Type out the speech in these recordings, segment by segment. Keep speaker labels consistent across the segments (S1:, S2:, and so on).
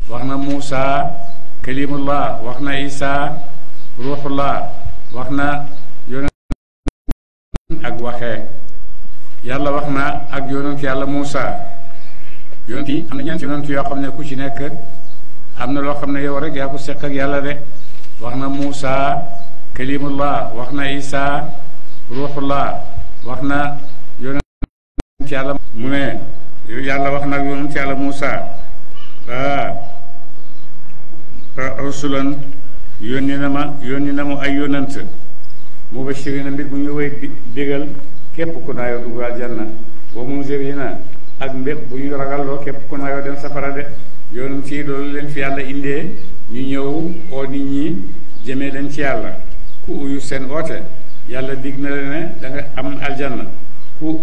S1: wax na Muusa kalimullah, wax na Isa ruuxullah, wax na yonent ak waxee. yàlla wax na ak yonent yàlla Muusa. yonent yi am na ñeent yonent yoo xam ne ku ci nekk am na loo xam ne yow rek yaa ko seq ak yàlla de. wax na Muusa kalimullah, wax na Isa ruuxullah, wax na yonent yàlla mu ne yàlla wax na ak yonent yàlla Muusa rasulan yónni na ma ay yonent mubashirina mbir bu ñu woy bégal képp ku naayoo dugg aljanna wa munzirina ak mbépp bu ñu ragalloo képp ku naayoo dem safara de. yonent yi loolu leen fi yàlla indee ñu ñëw oo nit ñi jëmee leen ci yàlla. ku uyu seen oote yàlla dig na la ne da nga am aljanna, ku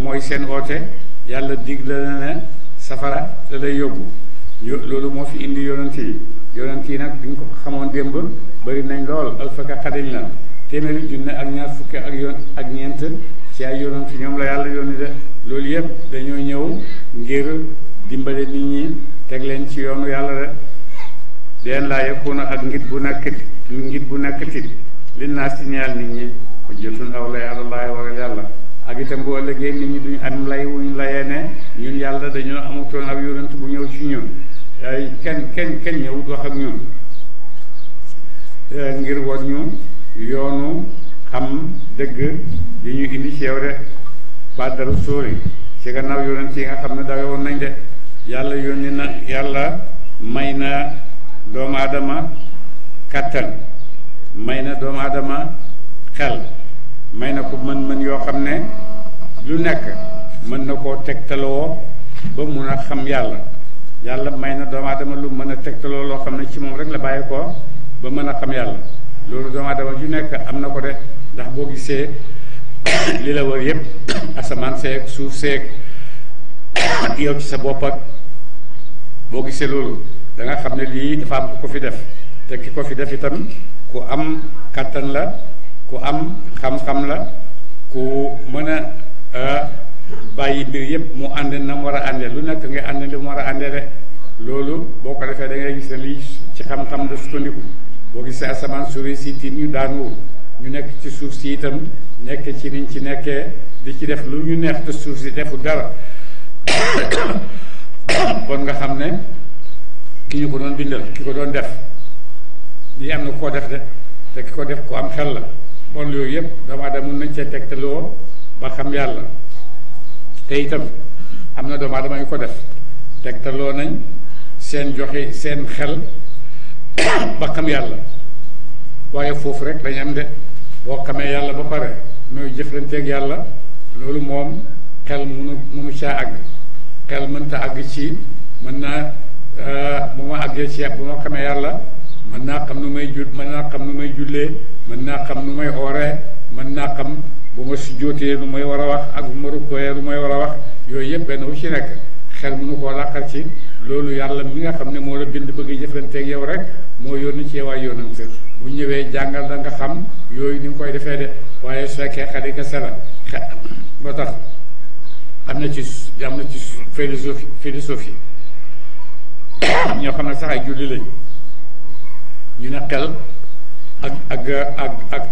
S1: mooy seen oote yàlla dig la ne safara da lay yóbbu. loolu moo fi indi yonent yi nag duñ ko xamoon démb bari nañ lool alfaka xadañ la téeméeri junne ak ñaar fukki ak ñeent ci ay yonent ñoom la yàlla yónni de. loolu yëpp dañoo ñëw ngir dimbale nit ñi teg leen ci yoonu yàlla de. deen laa yakuna ak ngit bu nekkati li naa si ñeel nit ñi hujjatun aw lay àlallaahi waral yàlla. ak itam bu ëllëgee nit ñi duñu am lay wuñu layee ne ñun yàlla dañoo amutoon ab yonent bu ñëw ci ñun. ay kenn ñëwut wax ak ñun ngir won ñu yoonu xam dëgg yi ñu indi ci yow de. bàddaru sóori ci gannaaw yonent yi nga xam ne dawe woon nañ de. yàlla may na doomu aadama kàttan, may na doomu aadama xel, may na ko mën-mën yoo xam ne lu nekk mën na koo tegtaloo ba mun a xam yàlla. yàlla may na doomu aadama lu mën a tegtaloo loo xam ne ci moom rek la bàyyi ko ba mën a xam yàlla. loolu doomu aadama ju nekk am na ko de. ndax boo gisee li la wër yépp asamaan seeg suuf seeg yow ci sa bopp ak boo gisee loolu da nga xam ne lii dafa am ku ko fi def, te ki ko fi def itam ku am kàttan la, ku am xam-xam la, ku mën a bàyyi mbir yépp mu ànd na mu war a àndee. lu nekk nga ànd li mu war a àndee de. loolu boo ko defee da ngay gis ne lii ci xam-xam la sukkandiku. boo gisee asamaan suuri si tiim ñu daanuwul, ñu nekk ci suuf si itam nekk ci niñ ci nekkee di ci def lu ñu neex te suuf si defu dara bon nga xam ne ki ñu ko doon bindal, ki ko doon def lii am na koo def de, te ki ko def ko am xel la. bon yooyu yëpp doomu aadama mën nañ cee tegtaloo ba xam yàlla. te itam am na doomu aadama yu ko def tegtaloo nañ seen joxe seen xel ba xam yàlla. waaye foofu rek dañ am de. boo xamee yàlla ba pare nooy jëflanteeg yàlla loolu moom xel munu caa àgg. xel mënta àgg ci mën naa bu ma àggee ci bu ma xamee yàlla mën naa xam nu may mën naa xam nu may jullee, mën naa xam nu may ooree, mën naa xam bu ma sujjóotee lu may war a wax ak bu ma rukkooyee lu may war a wax. yooyu yëpp benn wu ci nekk xel mënu koo làqal ci loolu. yàlla mi nga xam ne moo la bind bëgg jëflanteeg yow rek moo yónni ci waay yónnante bu ñëwee jàngal da nga xam yooyu ni nga koy defee de. waaye su fekkee xel yi kese la ba tax am na ci philosophie ñoo xam ne sax ay julli lañ ñu ne xel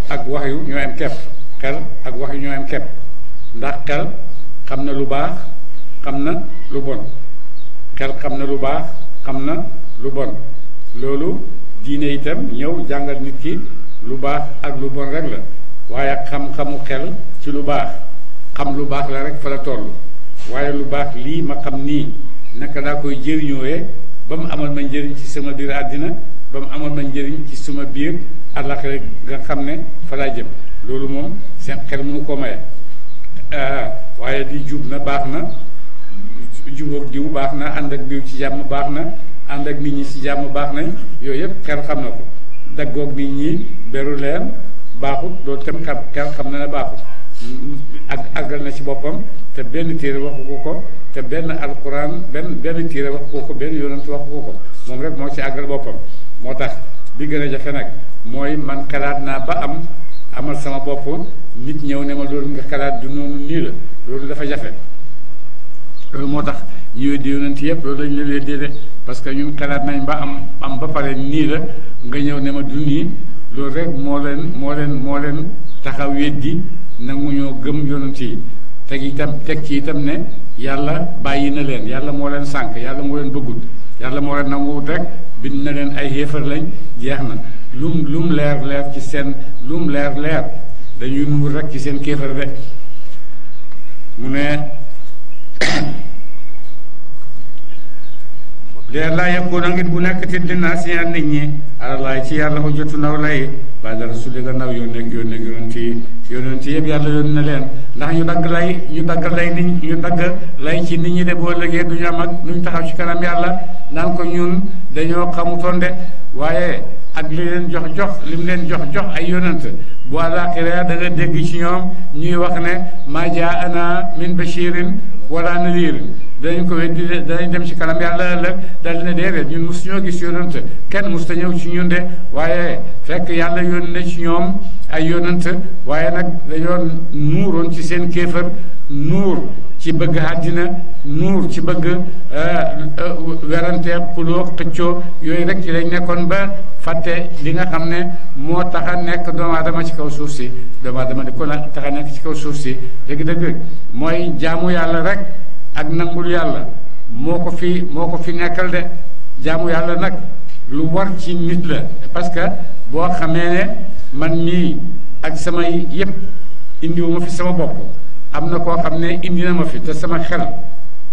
S1: ak wax yu ñoo am kepp. xel ak wax yu ñoo am kepp ndax xel xam na lu baax, xam na lu bon. xel xam na lu baax, xam na lu bon. loolu diine itam ñëw jàngal nit ki lu baax ak lu bon rek la. waaye xam-xamu xel ci lu baax, xam lu baax la rek fa la toll. waaye lu baax lii ma xam nii naka daa koy jëriñooyee ba mu amal ma njëriñ ci sama biir àddina, ba mu amal ma njëriñ ci sama biir àllaxira nga xam ne fa laa jëm. loolu moom seen xel mënu ko maye. waaye di jub na baax na, jubóog diw baax na, ànd ak diw ci jàmm baax na, ànd ak nit ñi ci jàmm baax nañ. yooyu yëpp xel xam na ko. daggoog nit ñi beru leen baaxut, loolu tam xel xam na ne baaxut. ak àggal na ci boppam te benn téere waxu ko, te benn alquran benn téere waxu ko, benn yonent waxu ko. moom rek moo ci àggal boppam. moo tax bi gën a jafe nag mooy man xalaat naa ba amal sama bopp, nit ñëw ne ma loolu nga xalaat du noonu nii la. loolu dafa jafe. loolu moo tax ñu weddi yonent yëpp loolu lañ leen weddee de parce que ñun xalaat nañ ba am ba pare nii la nga ñëw ne ma du nii loolu rek moo leen taxaw weddi nangu ñoo gëm yonent yi teg ci itam ne yàlla bàyyi na leen yàlla moo leen sànk yàlla moo leen bëggut yàlla moo leen nanguwut rek bind na leen ay xéefar lañ jeex na lum leer ci seen lum leer dañuy nuur rek ci seen kéefar de mu ne leer laa yekkoon a ngit bu nekk ti dinaa si nit ñi alalaay ci yàlla ko jotu naw lay ba dara su dee naw yónneeg yonent yëpp yàlla yónni na leen ndax ñu dagg lay ci nit ñi de boo lëgee du ñu am ak duñ taxaw ci kanam yàlla naan ko ñun dañoo xamutoon de waaye ak li leen jox li mu leen jox ay yonent bu àllaaxira da nga dégg ci ñoom ñuy wax ne maa jaa'anaa min bashirin wala nadirin danañ ko weddi danañ dem ci kanam yàlla ëllëg dal ne déedéet ñun mos ñoo gis yonent kenn mos ta ñëw ci ñun de waaye fekk yàlla yónni na ci ñoom ay yonent waaye nag dañoo nuuroon ci seen kéefër nuur ci bëgg àddina nuur ci bëgg werante xuloo xëccoo yooyu rek ci lañ nekkoon ba fàtte li nga xam ne moo tax a nekk doomu aadama ci kaw suuf si doomu aadama di ko tax a nekk ci kaw suuf si dëgg-dëgg mooy jaamu yàlla rek ak nangul yàlla moo ko fi nekkal de jaamu yàlla nag lu war ci nit la parce que boo xamee ne man mii ak samay yépp indiwuma fi sama bopp am na koo xam ne indi na ma fi te sama xel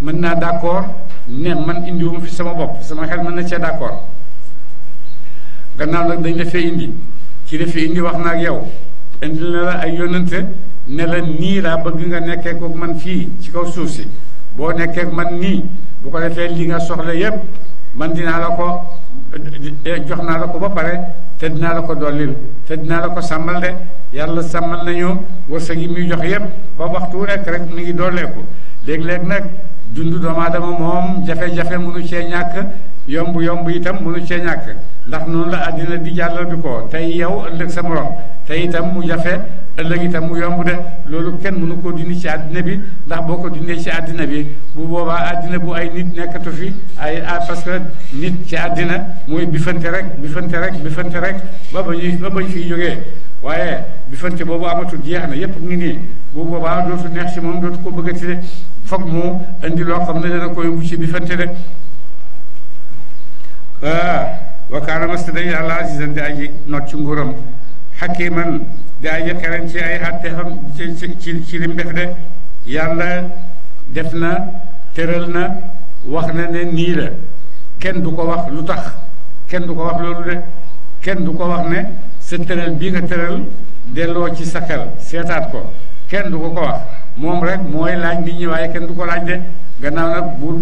S1: mën naa d'accord ne man indiwuma fi sama bopp sama xel mën na cee d'accord gannaaw nag dañ la fee indi ci la fi indi wax na ak yow indi na la ay yónnante ne la nii laa bëgg nga nekkee ko man fii ci kaw suuf si boo nekkee man nii bu ko defee li nga soxla yépp man dinaa la ko jox naa la ko ba pare te dinaa la ko dollil te dinaa la ko sàmmal de yàlla sàmmal nañu wërsëg yi muy jox yépp ba waxtu rekk rek mi ngi dooleeku léeg-léeg nag dund doomu aadama moom jafe-jafe mënu cee ñàkk yomb itam mënu cee ñàkk ndax noonu la àddina di jàllal bi ko tey yow ëllëg sa morom tey itam mu jafe ëllëg itam mu yomb de loolu kenn mënu koo dindi ci àddina bi ndax boo ko dindee ci àddina bi bu boobaa àddina bu ay nit nekkatu fi parce que nit ci àddina mooy bifante rek ba bañ fiy jógee waaye bifante boobu amatul jeex na yépp ngi nii bu boobaa dootu neex ci moom dootu ko bëggati de foog mu indi loo xam ne dana ko yóbbu ci bifante de wa kaana masta dañ yàlla azizan di aji not ci nguuram xakiman di aji xereñ ci ay àtte xam ci lim def de yàlla def na tëral na wax na ne nii la kenn du ko wax lu tax kenn du ko wax loolu de kenn du ko wax ne sa tëral bii nga tëral delloo ci sa xel seetaat ko kenn du ko wax moom rek mooy laaj nit ñi waaye kenn du ko laaj de gannaaw nag buur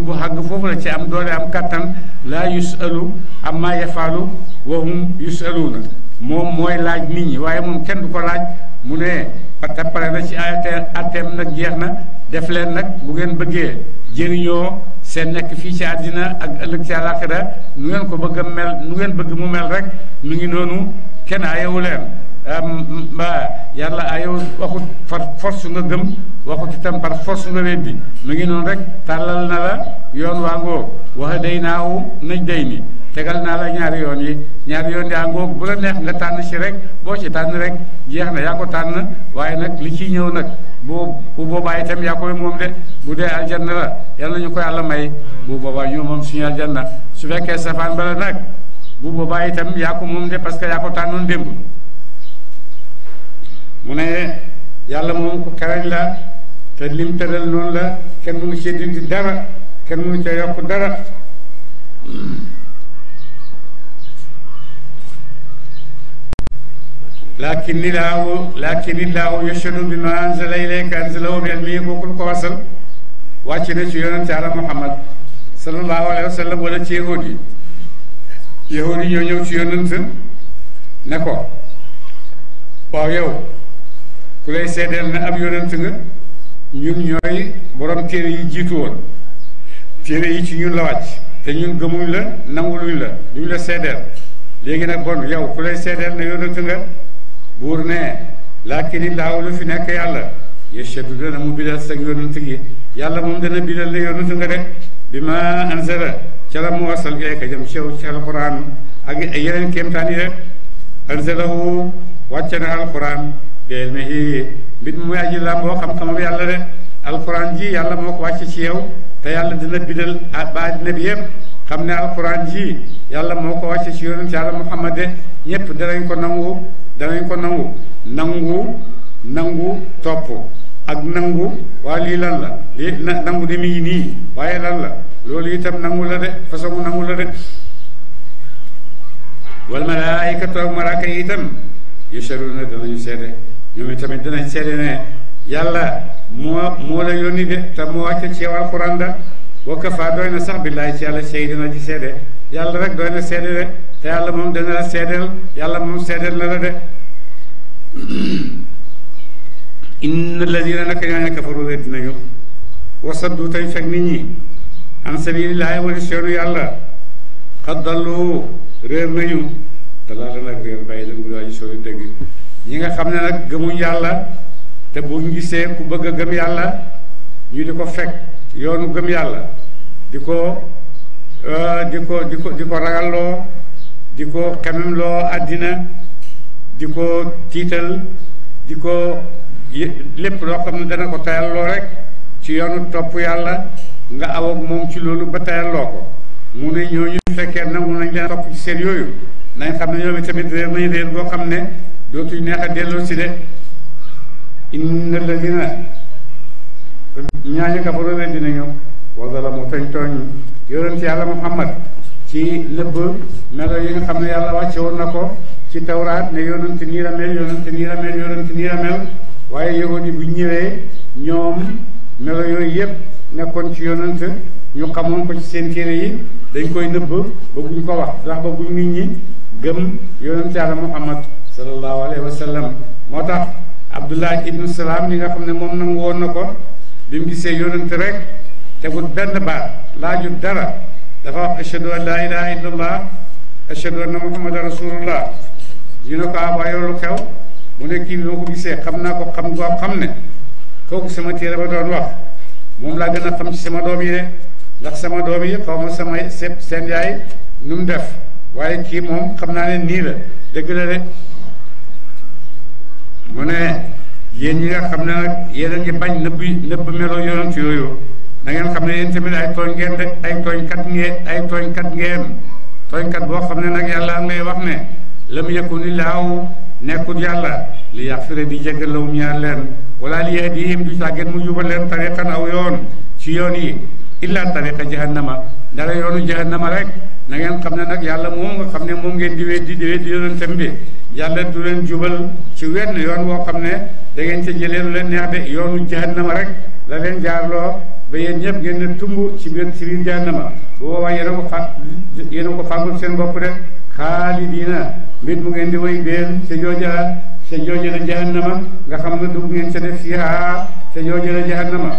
S1: bu xàgg foofu la ci am doole am kattan laa yusalu amma yafalu wa hum yusaluuna moom mooy laaj nit ñi waaye moom kenn du ko laaj mu ne te pare na ci atteem nag jeex na def leen nag bu ngeen bëggee jëriñoo seen nekk fii ci àddina ak ëllëg ci àllaaxira nu ngeen ko bëgg a mel nu ngeen bëgg mu mel rek mu ngi noonu kenn ayewu leen yàlla ayewu waxut par force nga gëm waxut itam par force nga weddi mu ngi noonu rek tàllal na la yoon waa ngoo waxa day naawu naj day ni tegal naa la ñaari yoon yi yaa ngoog bu la neex nga tànn ci rek boo ci tànn rek jeex na yaa ko tànn waaye nag li ciy ñëw nag bu boobaa itam yaa koy moom de bu dee aljanna la yàlla ñu ko yàlla may bu boobaa ñoo moom suñu aljanna su fekkee safaan bala nag bu boobaa itam yaa ko moom de parce que yaa ko tànnoon démb mu ne yàlla moom ko xarañ la te lim tëral noonu la kenn mënu cee dindi dara kenn mënu cee yokk dara lakinnillaahu yashhadu bimaa anzala ilayka anzalahu bi ilmihi kooku lu ko wasal wàcc na ci yonente Yàlla Muhammad sallallahu alayhi wa sallam wala ci yahud yi ñoo ñëw ci yonent ne ko waaw yow ku lay seedeel ne ab yonent nga ñun ñooy borom téere yi jiitu woon téere yi ci ñun la wàcc te ñun gëmuñ la nanguluñ la duñ la seedeel léegi nag bon yow ku lay seedeel ne yonent nga buur ne lakinillaahu lu fi nekk yàlla yashhadu dana mu bidal sag yonent gi yàlla moom dana bidal la yonent nga de bi ma anzala ca la mu wasal ilayka jëm ci yow ci alquran ak yeneen kéemtaan yi rek anzalahu wàcce na alquran bi ilmihi mbit mu aji làmboo xam-xamam yàlla de alquran ji yàlla moo ko wàcce ci yow te yàlla dina bidal ba àddina bi yëpp xam ne alquran ji yàlla moo ko wàcce ci yonent yàlla Muhammad de ñëpp danañ ko nangu topp ak nangu waa lii lan la lii nangu di mi ngi nii waaye lan la loolu itam nangu la de façon nangu la de wal malaayikatu ak malaaka yi itam yashhaduna danañu seede ñoom itamit danañ seede ne yàlla moo la yónni de te moo wàcce ci yow alquran da wa kafaa doy na sax billaahi ci yàlla shahidina ji seede yàlla rek doy na seede de te yàlla moom dana la seedeel yàlla moom seedeel na la de inna alladina naka ñooñu kafaru weddi nañu wasaddu tañ fekk nit ñi an sabilillahi wala seenu yàlla xad dallu réer nañu te laa nag réer bàyyi leen bu daa ji sori dëgg ñi nga xam ne nag gëmuñ yàlla te buñ gisee ku bëgg a gëm yàlla ñu di ko fekk yoonu gëm yàlla di ko ragalloo di ko xememloo àddina di ko tiital di ko lépp loo xam ne dana ko tayalloo rek ci yoonu topp yàlla nga aw ak moom ci loolu ba tayalloo ko mu ne ñooñu fekkee nangu nañ leen topp ci seen yooyu nañ xam ne ñoom tamit réer nañ réer boo xam ne dootuñ neex a delloo si de inna alladina ñaañu kafaru weddi nañu wa zalamu tañ tooñ yonent yàlla Muhammad ci nëbb melo yi nga xam ne yàlla wàcce woon na ko ci tawraat ne yonent nii la mel yonent nii la mel yonent nii la mel waaye yahudi bu ñëwee ñoom melo yooyu yëpp nekkoon ci yonent ñu xamoon ko ci seen téere yi dañ koy nëbb ba buñ ko wax ndax ba buñ nit ñi gëm yonent yàlla Muhammad sallallahu alayhi wa sallam moo tax Abdullah ibnu Salaam li nga xam ne moom nangu woon na ko bi mu gisee yonent rek tegul benn baat laajut dara dafa wax ashhadu an laa ilaha illallah ashhadu anna muhammadan rasulullah ñu ne ko abaa yow lu xew mu ne kii bi ma ko gisee xam naa ko xam goo xam ne kooku sama téere ba doon wax moom laa gën a xam ci sama doom yi de ndax sama doom yi xaw ma sama seen yaay nu mu def waaye kii moom xam naa ne nii la dëgg la de mu ne yéen ñi nga xam ne nag yéen a ngi bañ nëbb melo yonent yooyu na ngeen xam ne yéen tamit ay tooñ ngeen de ay tooñkat ngeen tooñkat boo xam ne nag yàlla ngay wax ne lam yakunillaahu nekkul yàlla li yaxfira di jégal lawum ñaar leen wala li yahdihim du tàggeen mu jubal leen tariqan aw yoon ci yoon yi illa tariqa jahannama dara yoonu jahannama rek na ngeen xam ne nag yàlla moom nga xam ne moom ngeen di weddi yonentam bi yàlla du leen jubal ci wenn yoon woo xam ne da ngeen ca jëlee lu leen neex de yoonu jahannama rek la leen jaarloo ba yéen ñëpp ngeen ne tumb ci biir jahannama bu boobaa yéen a ko fàggul seen bopp de xaalidiina mbir mu ngeen di way beel ca jooja la jahannama nga xam ne dugg ngeen ca def fiihaa ca jooja la jahannama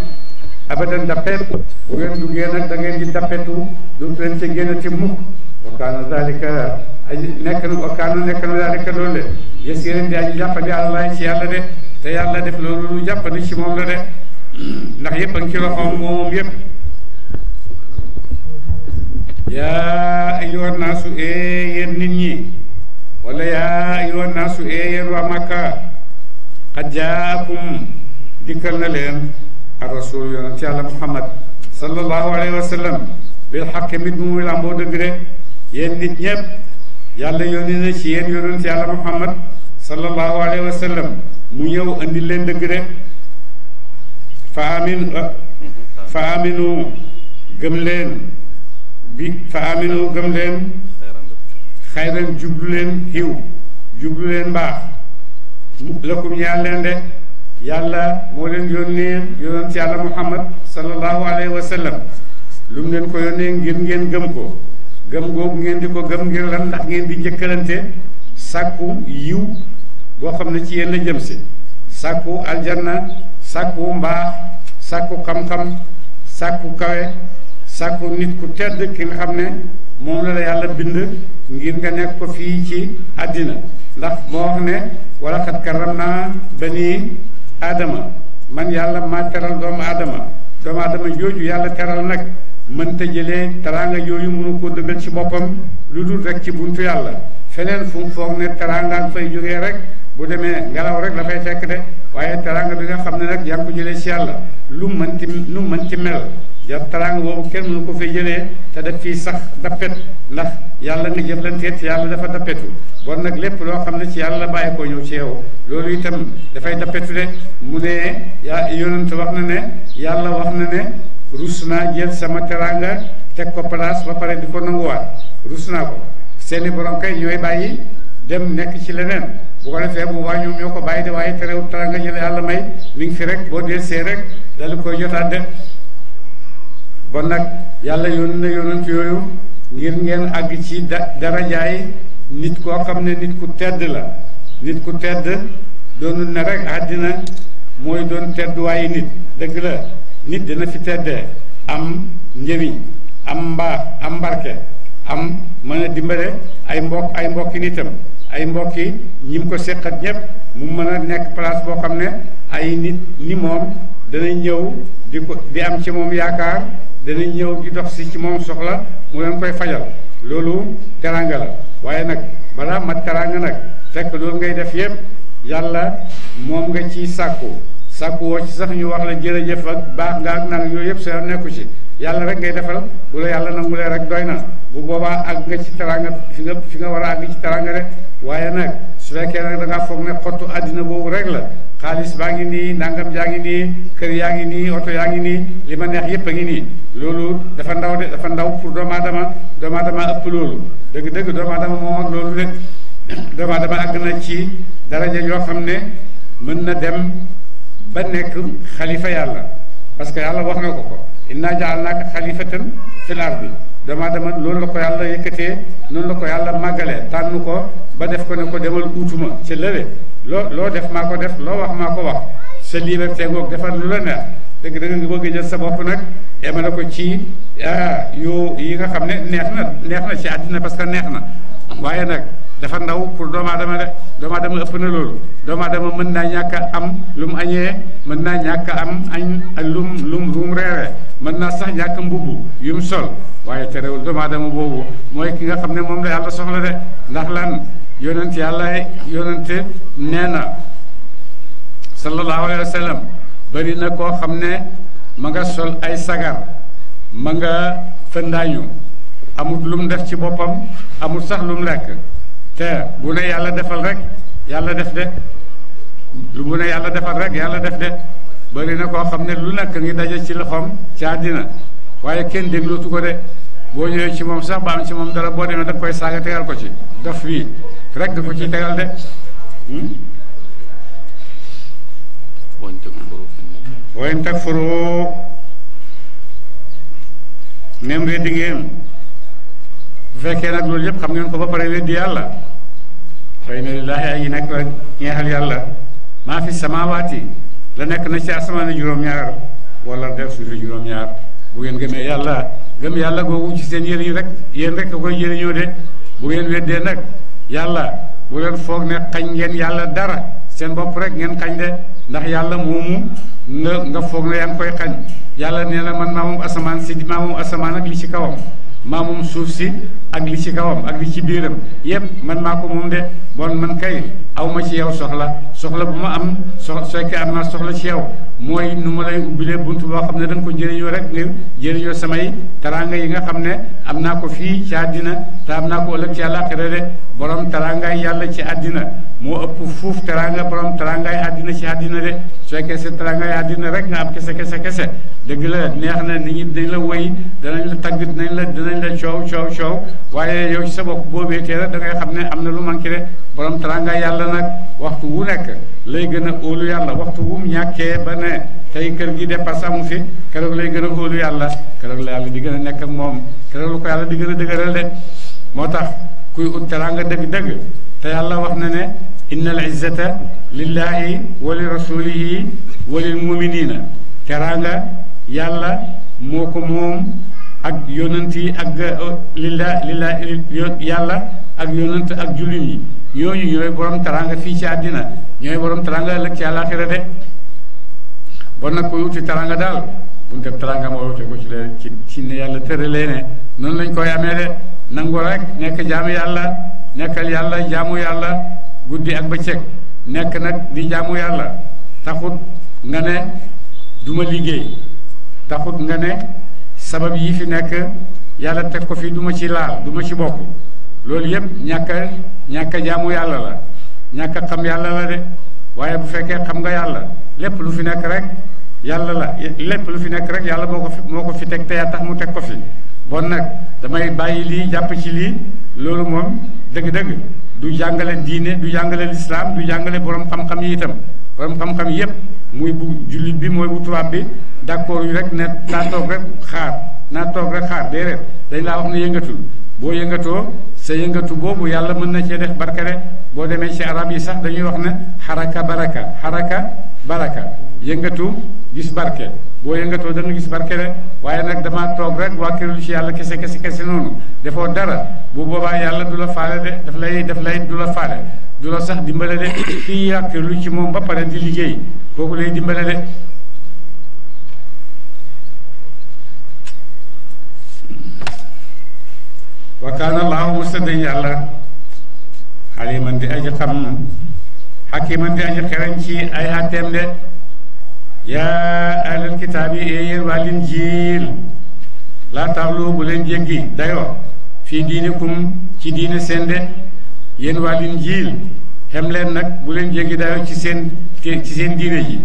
S1: abadan dappet bu ngeen duggee nag da ngeen di dappetu du leen ca génnati mukk wakkaana zalika nekk na zalika loolu de yasiran di aji jàppandi àllaay ci yàlla de te yàlla def loolu lu jàppandi ci moom la de ndax yëpp a ngi ci loxoom moom yëpp yaa ayyuhan naasu yéen nit ñi wala yaa ayyuhan naasu yéen waa Makka qad jaakum dikkal na leen ar-rasul yonent yàlla Muhammad sallallahu alayhi wa sallam bil xaq mit mu muy làmboo dëgg de yéen nit ñëpp yàlla yónni na ci yéen yonent yàlla Muhammad sallallahu alayhi wa sallam mu ñëw andi leen dëgg de fa aminu gëm leen xayran jublu leen xiw jublu leen mbaax lakum ñaan leen de yàlla moo leen yónnee yonent yàlla Muhammad sallallahu alayhi wa sallam lu mu leen ko yónnee ngir ngeen gëm ko gëm googu ngeen di ko gëm ngir lan ndax ngeen di njëkkalante sàkku yiw boo xam ne ci yéen la jëm si sàkku aljanna sàkku mbaax sàkku xam-xam sàkku kawe sàkku nit ku tedd ki nga xam ne moom la yàlla bind ngir nga nekk ko fii ci àddina ndax moo wax ne wala xat karam naa bani aadama man yàlla maa teral doomu aadama doomu aadama jooju yàlla teral nag mënta jëlee teraanga yooyu mënu ko dëggal ci boppam lu dul rek ci buntu yàlla feneen fu mu foog ne teraanga fay jógee rek bu demee ngelaw rek dafay fekk de waaye teraanga bi nga xam ne nag yaa ngi ko jëlee ci yàlla lu mënti mel ja teraanga boobu kenn mënu ko fay jëlee te daf fii sax dappet ndax yàlla nga jëflanteet yàlla dafa dappetu bon nag lépp loo xam ne ci yàlla la bàyyi ko ñëw ci yow loolu itam dafay dappetu de mu ne yonent wax na ne yàlla wax na ne rus naa jël sama teraanga teg ko place ba pare di ko nanguwaat rus naa ko seeni borom kay ñooy bàyyi dem nekk ci leneen bu ko defee bu waa ñoom ñoo ko bàyyi de waaye terewul teraanga jële yàlla may mi ngi fi rek boo dee see rek dal koy jotaat de bon nag yàlla yónni na yonent yooyu ngir ngeen àgg ci darajaay nit koo xam ne nit ku tedd la nit ku tedd doonul ne rek àddina mooy doon tedduwaayu nit dëgg la nit dina fi teddee am njëriñ am mbarke am mën a dimbale ay mbokki nitam ay mbokki ñi mu ko seqat ñëpp mu mën a nekk place boo xam ne ay nit ni moom danañ ñëw di am ci moom yaakaar danañ ñëw di dox si ci moom soxla mu leen koy fajal loolu teranga la waaye nag balaa mat teranga nag fekk loolu ngay def yëpp yàlla moom nga ci sàkku woo ci sax ñu wax la jërëjëf ak baax nga ak nang yooyu yëpp sa nekku ci yàlla rek ngay defal bu la yàlla nangulee rek doy na bu boobaa àgg nga ci teranga fi nga war a àgg ci teranga rek waaye nag su fekkee nag da ngaa foog ne xottu àddina boobu rek la xaalis baa ngi nii nangam jaa ngi nii kër yaa ngi nii oto yaa ngi nii li ma neex yëpp a ngi nii loolu dafa ndaw de dafa ndaw pour doomu aadama ëpp loolu dëgg doomu aadama moom ak loolu de doomu aadama àgg na ci daraja yoo xam ne mën na dem ba nekk xalifa yàlla parce que yàlla wax na ko inna ja'alnaaka xalifatan fil ardi doomu aadama loolu la ko yàlla yëkkatee noonu la ko yàlla màggalee tànn ko ba def ko ne ko demal uutuma ci lële loo def maa ko def loo wax maa ko wax sa liberté ngoog defal lu la neex dëgg nga bëgg jël sa bopp nag emale ko ci yi nga xam ne neex na ci àddina parce que neex na waaye nag dafa ndaw pour doomu aadama de doomu aadama ëpp na loolu doomu aadama mën naa ñàkk a am lu mu añee mën naa ñàkk a am añ ak lum reeree mën naa sax ñàkk mbubb yu mu sol waaye terewul doomu aadama boobu mooy ki nga xam ne moom la yàlla soxla de ndax lan yonente nee na sallallahu alayhi wa sallam bari na koo xam ne ma nga sol ay sagar ma nga fëndaañu amul lu mu def ci boppam amul sax lu mu lekk te bu ne yàlla defal rek yàlla def de bu ne yàlla defal rek yàlla def de bari na koo xam ne lu nekk ngi daje ci loxoom ci àddina waaye kenn déglootu ko de boo ñëwee ci moom sax ba am ci moom dara boo demee da koy saaga tegal ko ci dof bii rek da ko ciy tegal de wayn takfuru nem weddi ngeen bu fekkee nag loolu yëpp xam ngeen ko ba pare weddi yàlla fay na lillaahi ay nekk rek ñeexal yàlla maa fi samaawaati la nekk na ci asamaan juróom-ñaar wala def suufi juróom-ñaar bu ngeen gëmee yàlla gëm yàlla googu ci seen yéen rek yéen rek a koy jëriñoo de bu ngeen weddee nag yàlla bu leen foog ne xañ ngeen yàlla dara seen bopp rek ngeen xañ de ndax yàlla moomu nga foog ne yaa ngi koy xañ yàlla nee na man maa moom asamaan si maa moom asamaan ak li ci kawam maa moom suuf si ak li ci kawam ak li ci biiram yépp man maa ko moom de bon man kay aw ma ci yow soxla bu ma am fekkee am naa soxla ci yow mooy nu ma lay ubbilee buntu boo xam ne da nga ko jëriñoo rek ngir jëriñoo samay teraanga yi nga xam ne am naa ko fii ci àddina te am naa ko ëllëg ci àllaaxira de borom teraangaay yàlla ci àddina moo ëpp fuuf teraanga borom teraangaay àddina ci àddina de su fekkee sa teraangaay àddina rek nga am kese dëgg la neex na nit ñi dañ la woy danañ la tagg danañ la coow waaye yow ci sa bopp boo weetee rek da ngay xam ne am na lu manqué de borom teraangaay yàlla nag waxtu wu nekk lay gën a óolu yàlla waxtu wu mu ñàkkee ba ne tey kër gi dépasse amu fi keroog lay gën a óolu yàlla keroog la yàlla di gën a nekk ak moom keroog lu ko yàlla di gën a dëgëral de moo tax kuy ut teraanga dëgg-dëgg te yàlla wax na ne inna al izzata lillahi wa li rasulihi wa lil muminina teraanga yàlla moo ko moom ak yonent yi ak yàlla ak yonent ak jullit yi ñooñu ñooy borom teraanga fii ci àddina ñooy borom teraanga ëllëg ci àllaaxira de bon nag koy uti teraanga daal bunte taranga moo woote ko ci ne yàlla tëralee ne noonu lañ koy amee de nangu rek nekk jaamu yàlla nekkal yàlla jaamu yàlla guddi ak bëccëg nekk nag di jaamu yàlla taxut nga ne duma liggéey taxut nga ne sabab yi fi nekk yàlla teg ko fi duma ci laal duma ci bokk loolu yëpp ñàkk jaamu yàlla la ñàkk xam yàlla la de waaye bu fekkee xam nga yàlla lépp lu fi nekk rek yàlla la lépp lu fi nekk rek yàlla moo ko fi teg te yaa tax mu teg ko fi bon nag damay bàyyi lii jàpp ci lii loolu moom dëgg-dëgg du jàngale diine du jàngale lislaam du jàngale borom xam-xam yi itam borom xam-xam yépp muy bu jullit bi mooy bu tubaab bi d'accord yu rek ne naa toog rek xaar déedéet dañ laa wax ne yëngatul boo yëngatoo sa yëngatu boobu yàlla mën na cee def barke de boo demee ci arab yi sax dañuy wax ne xaraka baraka yëngatu gis barke boo yëngatoo da nga gis barke de waaye nag damaa toog rek wàkkilu ci yàlla kese noonu defoo dara bu boobaa yàlla du la faale de daf lay du la faale du la sax dimbale de kii wàkkilu ci moom ba pare di liggéey kooku lay dimbale de wa kaana allahu mustadañ yàlla xaliman di aji xam xakiman di aji xereñ ci ay àtteem de yaa ahlal kitaab yi yéen waa Linjiil laa taxlu bu leen jéggi dayoo fii diinikum ci diine seen de yéen waa Linjiil xem leen nag bu leen jéggi dayoo ci seen diine ji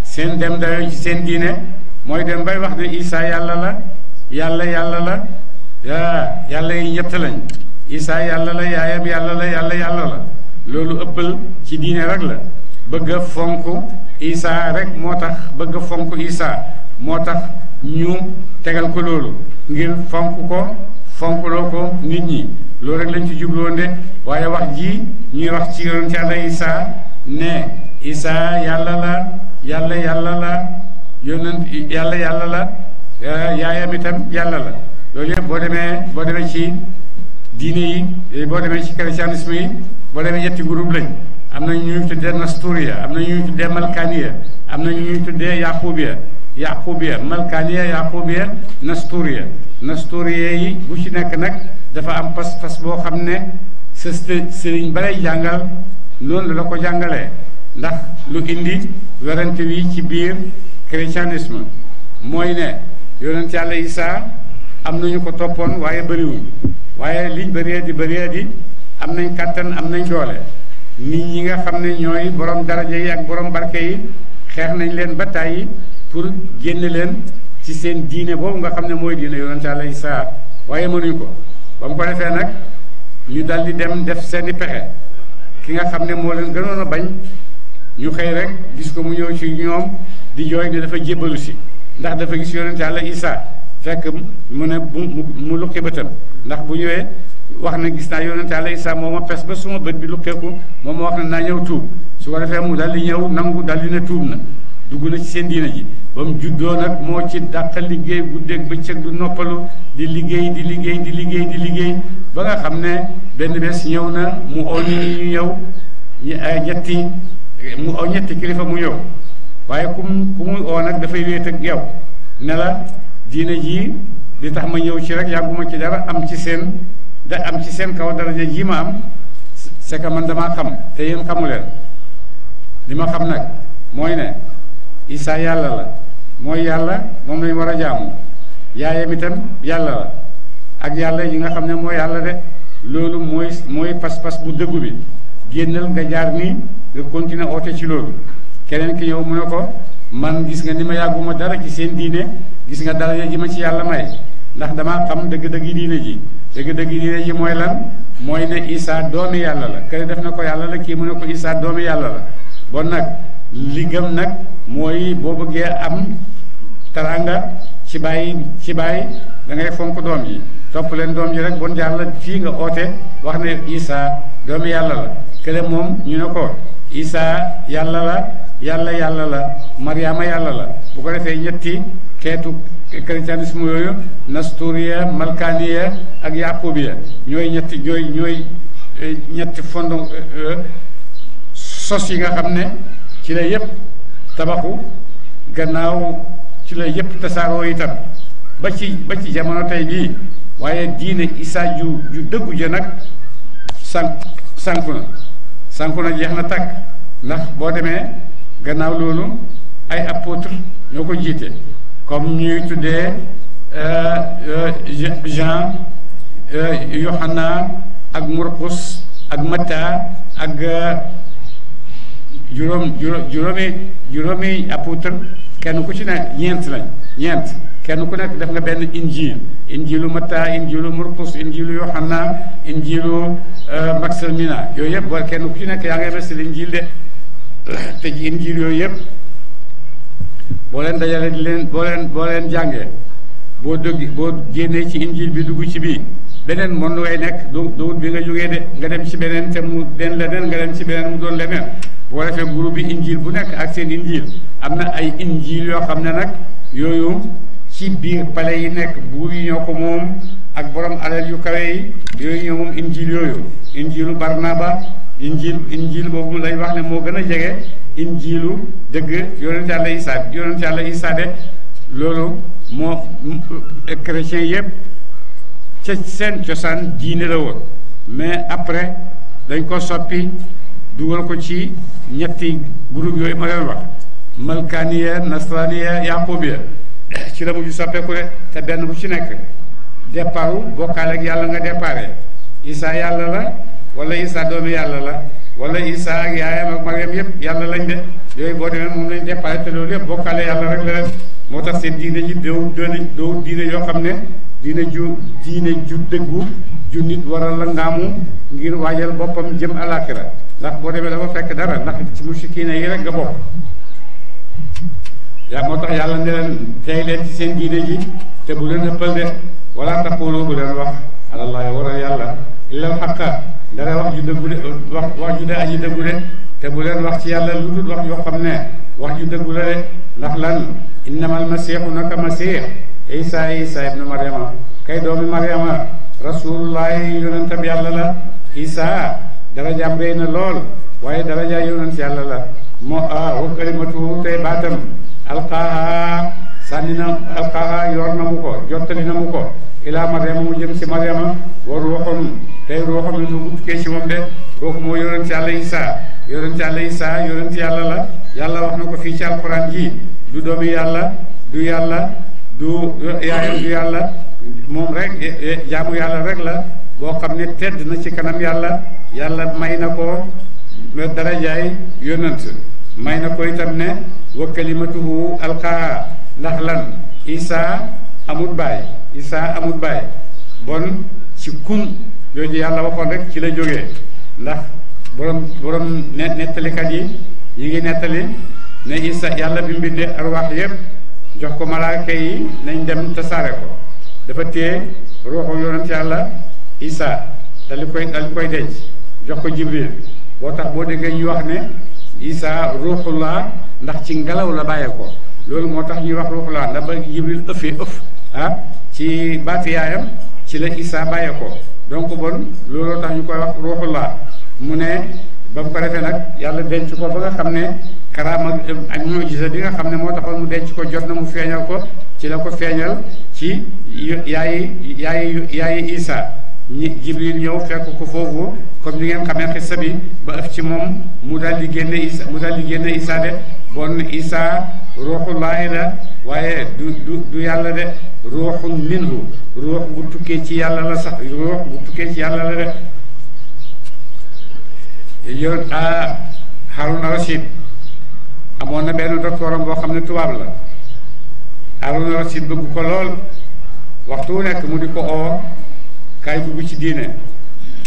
S1: seen dem dayoo ci seen diine mooy dem bay wax ne Isaa yàlla la yàlla la yàlla yi ñett lañ Isaa yàlla la yaayam yàlla la loolu ëppal ci diine rek la bëgg a fonk Isaa rek moo tax bëgg a fonk Isaa moo tax ñu tegal ko loolu ngir fonkloo ko nit ñi loolu rek lañ ci jubloon de waaye wax ji ñuy wax ci yonent Yàlla Isaa ne Isaa yàlla la yonent yàlla la yaayam itam yàlla la loolu yëpp boo demee ci diine yi boo demee ci christianisme yi boo demee ñetti groupe lañ am na ñuy tuddee Nasturia am na ñuy tuddee Malkaniya am na ñuy tuddee Yaqubiya Malkaniya Yaqubiya Nasturia yi bu ci nekk nag dafa am pas-pas boo xam ne sa sëriñ ba lay jàngal noonu la ko jàngalee ndax lu indi werante wi ci biir christianisme mooy ne yonent Yàlla Isaa am nañu ko toppoon waaye bëriwuñ waaye liñ bëree di am nañ kàttan am nañ doole nit ñi nga xam ne ñooy borom daraja yi ak borom barke yi xeex nañ leen ba tàyyi pour génne leen ci seen diine boobu nga xam ne mooy diine yonent Yàlla Isaa waaye mënuñ ko ba mu ko defee nag ñu dal di dem def seeni pexe ki nga xam ne moo leen gënoon a bañ ñu xëy rek gis ko mu ñëw ci ñoom di jooy ne dafa jébbalu si ndax dafa gis yonent Yàlla Isaa fekk mu ne mu luqi bëtam ndax bu ñëwee wax na gis naa yonent Yàlla Isaa moo ma pes ba suma bët bi luqeeku moom ma wax ne naa ñëw tuub su ko defee mu dal di ñëw nangu dal di ne tuub na dugg na ci seen diina ji ba mu juddoo nag moo ci dàq liggéey guddeeg bëccëg du noppalu di liggéey ba nga xam ne benn bés ñëw na mu oo nit ñi ñu ñëw ñetti kilifa mu ñëw waaye ku muy oo nag dafay wéet ak yow ne la diine ji di tax ma ñëw ci rek yàgguma ci dara am ci seen kaw daraja ji ma am c'est que man damaa xam te yéen xamuleen li ma xam nag mooy ne Isaa yàlla la mooy yàlla moom lañu war a jaamu yaayam itam yàlla la ak yàlla yi nga xam ne mooy yàlla de loolu mooy pas-pas bu dëggu bi génnal nga jaar nii nga continuer oote ci loolu keneen ki ñëw mu ne ko man gis nga ni ma yàgguma dara ci seen diine gis nga daraja ji ma ci yàlla may ndax damaa xam dëgg-dëgg diine ji mooy lan mooy ne Isaa doomi yàlla la kële def na ko yàlla la kii mu ne ko Isaa doomi yàlla la bon nag li gëm nag mooy boo bëggee am taranga ci bàyyi da ngay fonk doom ji topp leen doom ji rek bon yàlla fii nga oote wax ne Isaa doomi yàlla la kële moom ñu ne ko Isaa yàlla la Mariama yàlla la bu ko defee ñetti xeetu christianisme yooyu Nasturia Malkaniya ak Yaqubiya ñooy ñetti fond sos yi nga xam ne ci la yépp tabaxu gannaaw ci la yëpp tasaaroo itam ba ci jamono tey bii waaye diine Isaa ju dëggu ja nag sanku na jeex na tàkk ndax boo demee gannaaw loolu ay apôtre ñoo ko jiite comme ñuy tuddee Jean Yohana ak Markus ak Matta ak juróomi apôtre kenn ku ci ne ñeent kenn ku nekk def nga benn injilu Matta injilu Markus injilu Yohana injilu Maximina yooyu yëpp boo kenn ku ci nekk yaa ngay mel si injil de te injil yooyu yëpp boo leen dajale boo leen jàngee boo génnee ci injil bi dugg ci bii beneen monde way nekk dowut bi nga jógee de nga dem ci beneen te mu den leneen nga dem ci beneen mu doon leneen boo defee groupe bi injil bu nekk ak seen injil am na ay injil yoo xam ne nag yooyu ci biir palais yi nekk buur yi ñoo ko moom ak borom alal yu kawe yi yooyu ñoo moom injil yooyu injilu Barnaba injil boobu lay wax ne moo gën a jege injilu dëgg yonent yàlla Isaa de loolu moo chrétien yëpp ca seen cosaan diine la woon mais après dañ ko soppi dugal ko ci ñetti groupe yooyu ma leen wax malkaniya nasraniya yaqubiya ci la mujj soppeeku de te benn bu ci nekk départu bokkaale ak yàlla nga déparé Isaa yàlla la wala Isaa doomi yàlla la wala Isaa ak yaayam ak Mariam yëpp yàlla lañ de yooyu boo demee moom lañ déparé te loolu yëpp bokkaale yàlla rek la leen moo tax seen diine ji doo diine yoo xam ne diine ju dëggu ju nit war a la ngaamu ngir waajal boppam jëm alaaxira ndax boo demee dafa fekk dara ndax ci mushrikiina yi rek nga bokk moo tax yàlla ne leen tey leen ci seen diine ji te bu leen ëppal de wala taqulu bu leen wax alallaahi waral yàlla illal xaqa dara wax ju dëggu de wax ju de aji dëggu de te bu leen wax ci yàlla lu dul wax yoo xam ne wax ju dëggu la de ndax lan innamal masiixu naka masiix Isaa ibnu Maryama kay doomi Maryama rasulullahi yonentab yàlla la Isaa darajaam réy na lool waaye daraja yonent yàlla la wa kalimatuhu tey baatam alqaaha yor na mu ko jottali na mu ko ilaa Maryama mu jëm ci Maryama wa ruuxum tey ruuxam yi mu tukkee ci moom de kooku moo yonent yàlla Isaa yonent yàlla la yàlla wax na ko fii ci alquran ji du doomi yàlla du yàlla du yaayam du yàlla moom rek jaamu yàlla rek la boo xam ne tedd na ci kanam yàlla may na ko darajaay yonent may na ko itam ne wa kalimatuhu alqaaha ndax lan Isaa amut baay bon ci kun jooju yàlla waxoon rek ci la jógee ndax borom nettalikat yi ñi ngi nettali ne Isaa yàlla bi mbindee arwaax yépp jox ko malaaka yi nañ dem tasaare ko dafa téye ruuxu yonent yàlla Isaa dali koy denc jox ko Jibril boo tax boo déggee ñu wax ne Isaa ruuxullah ndax ci ngelaw la bàyyee ko loolu moo tax ñuy wax ruuxullah ndax ba Jibril ëf ci baati yaayam ci la Isaa bàyyee ko donc bon looloo tax ñu koy wax ruuxullah mu ne ba mu ko defee nag yàlla denc ko ba nga xam ne karaama ak mu'jiza bi nga xam ne moo taxoon mu denc ko jot na mu feeñal ko ci la ko feeñal ci yaayi Isaa Jibril ñëw fekk ko foofu comme ni ngeen xamee xissa bi ba ëf ci moom mu daal di génne Isaa de bon Isaa ruuxullaahi la waaye du yàlla de ruuxun minhu ruux bu tukkee ci yàlla la sax ruux bu tukkee ci yàlla la de yoon Haruna Rashid amoon na benn doctoram boo xam ne tubaab la Haruna Rashid bëgg ko lool waxtu wu nekk mu di ko oo kaay dugg ci diine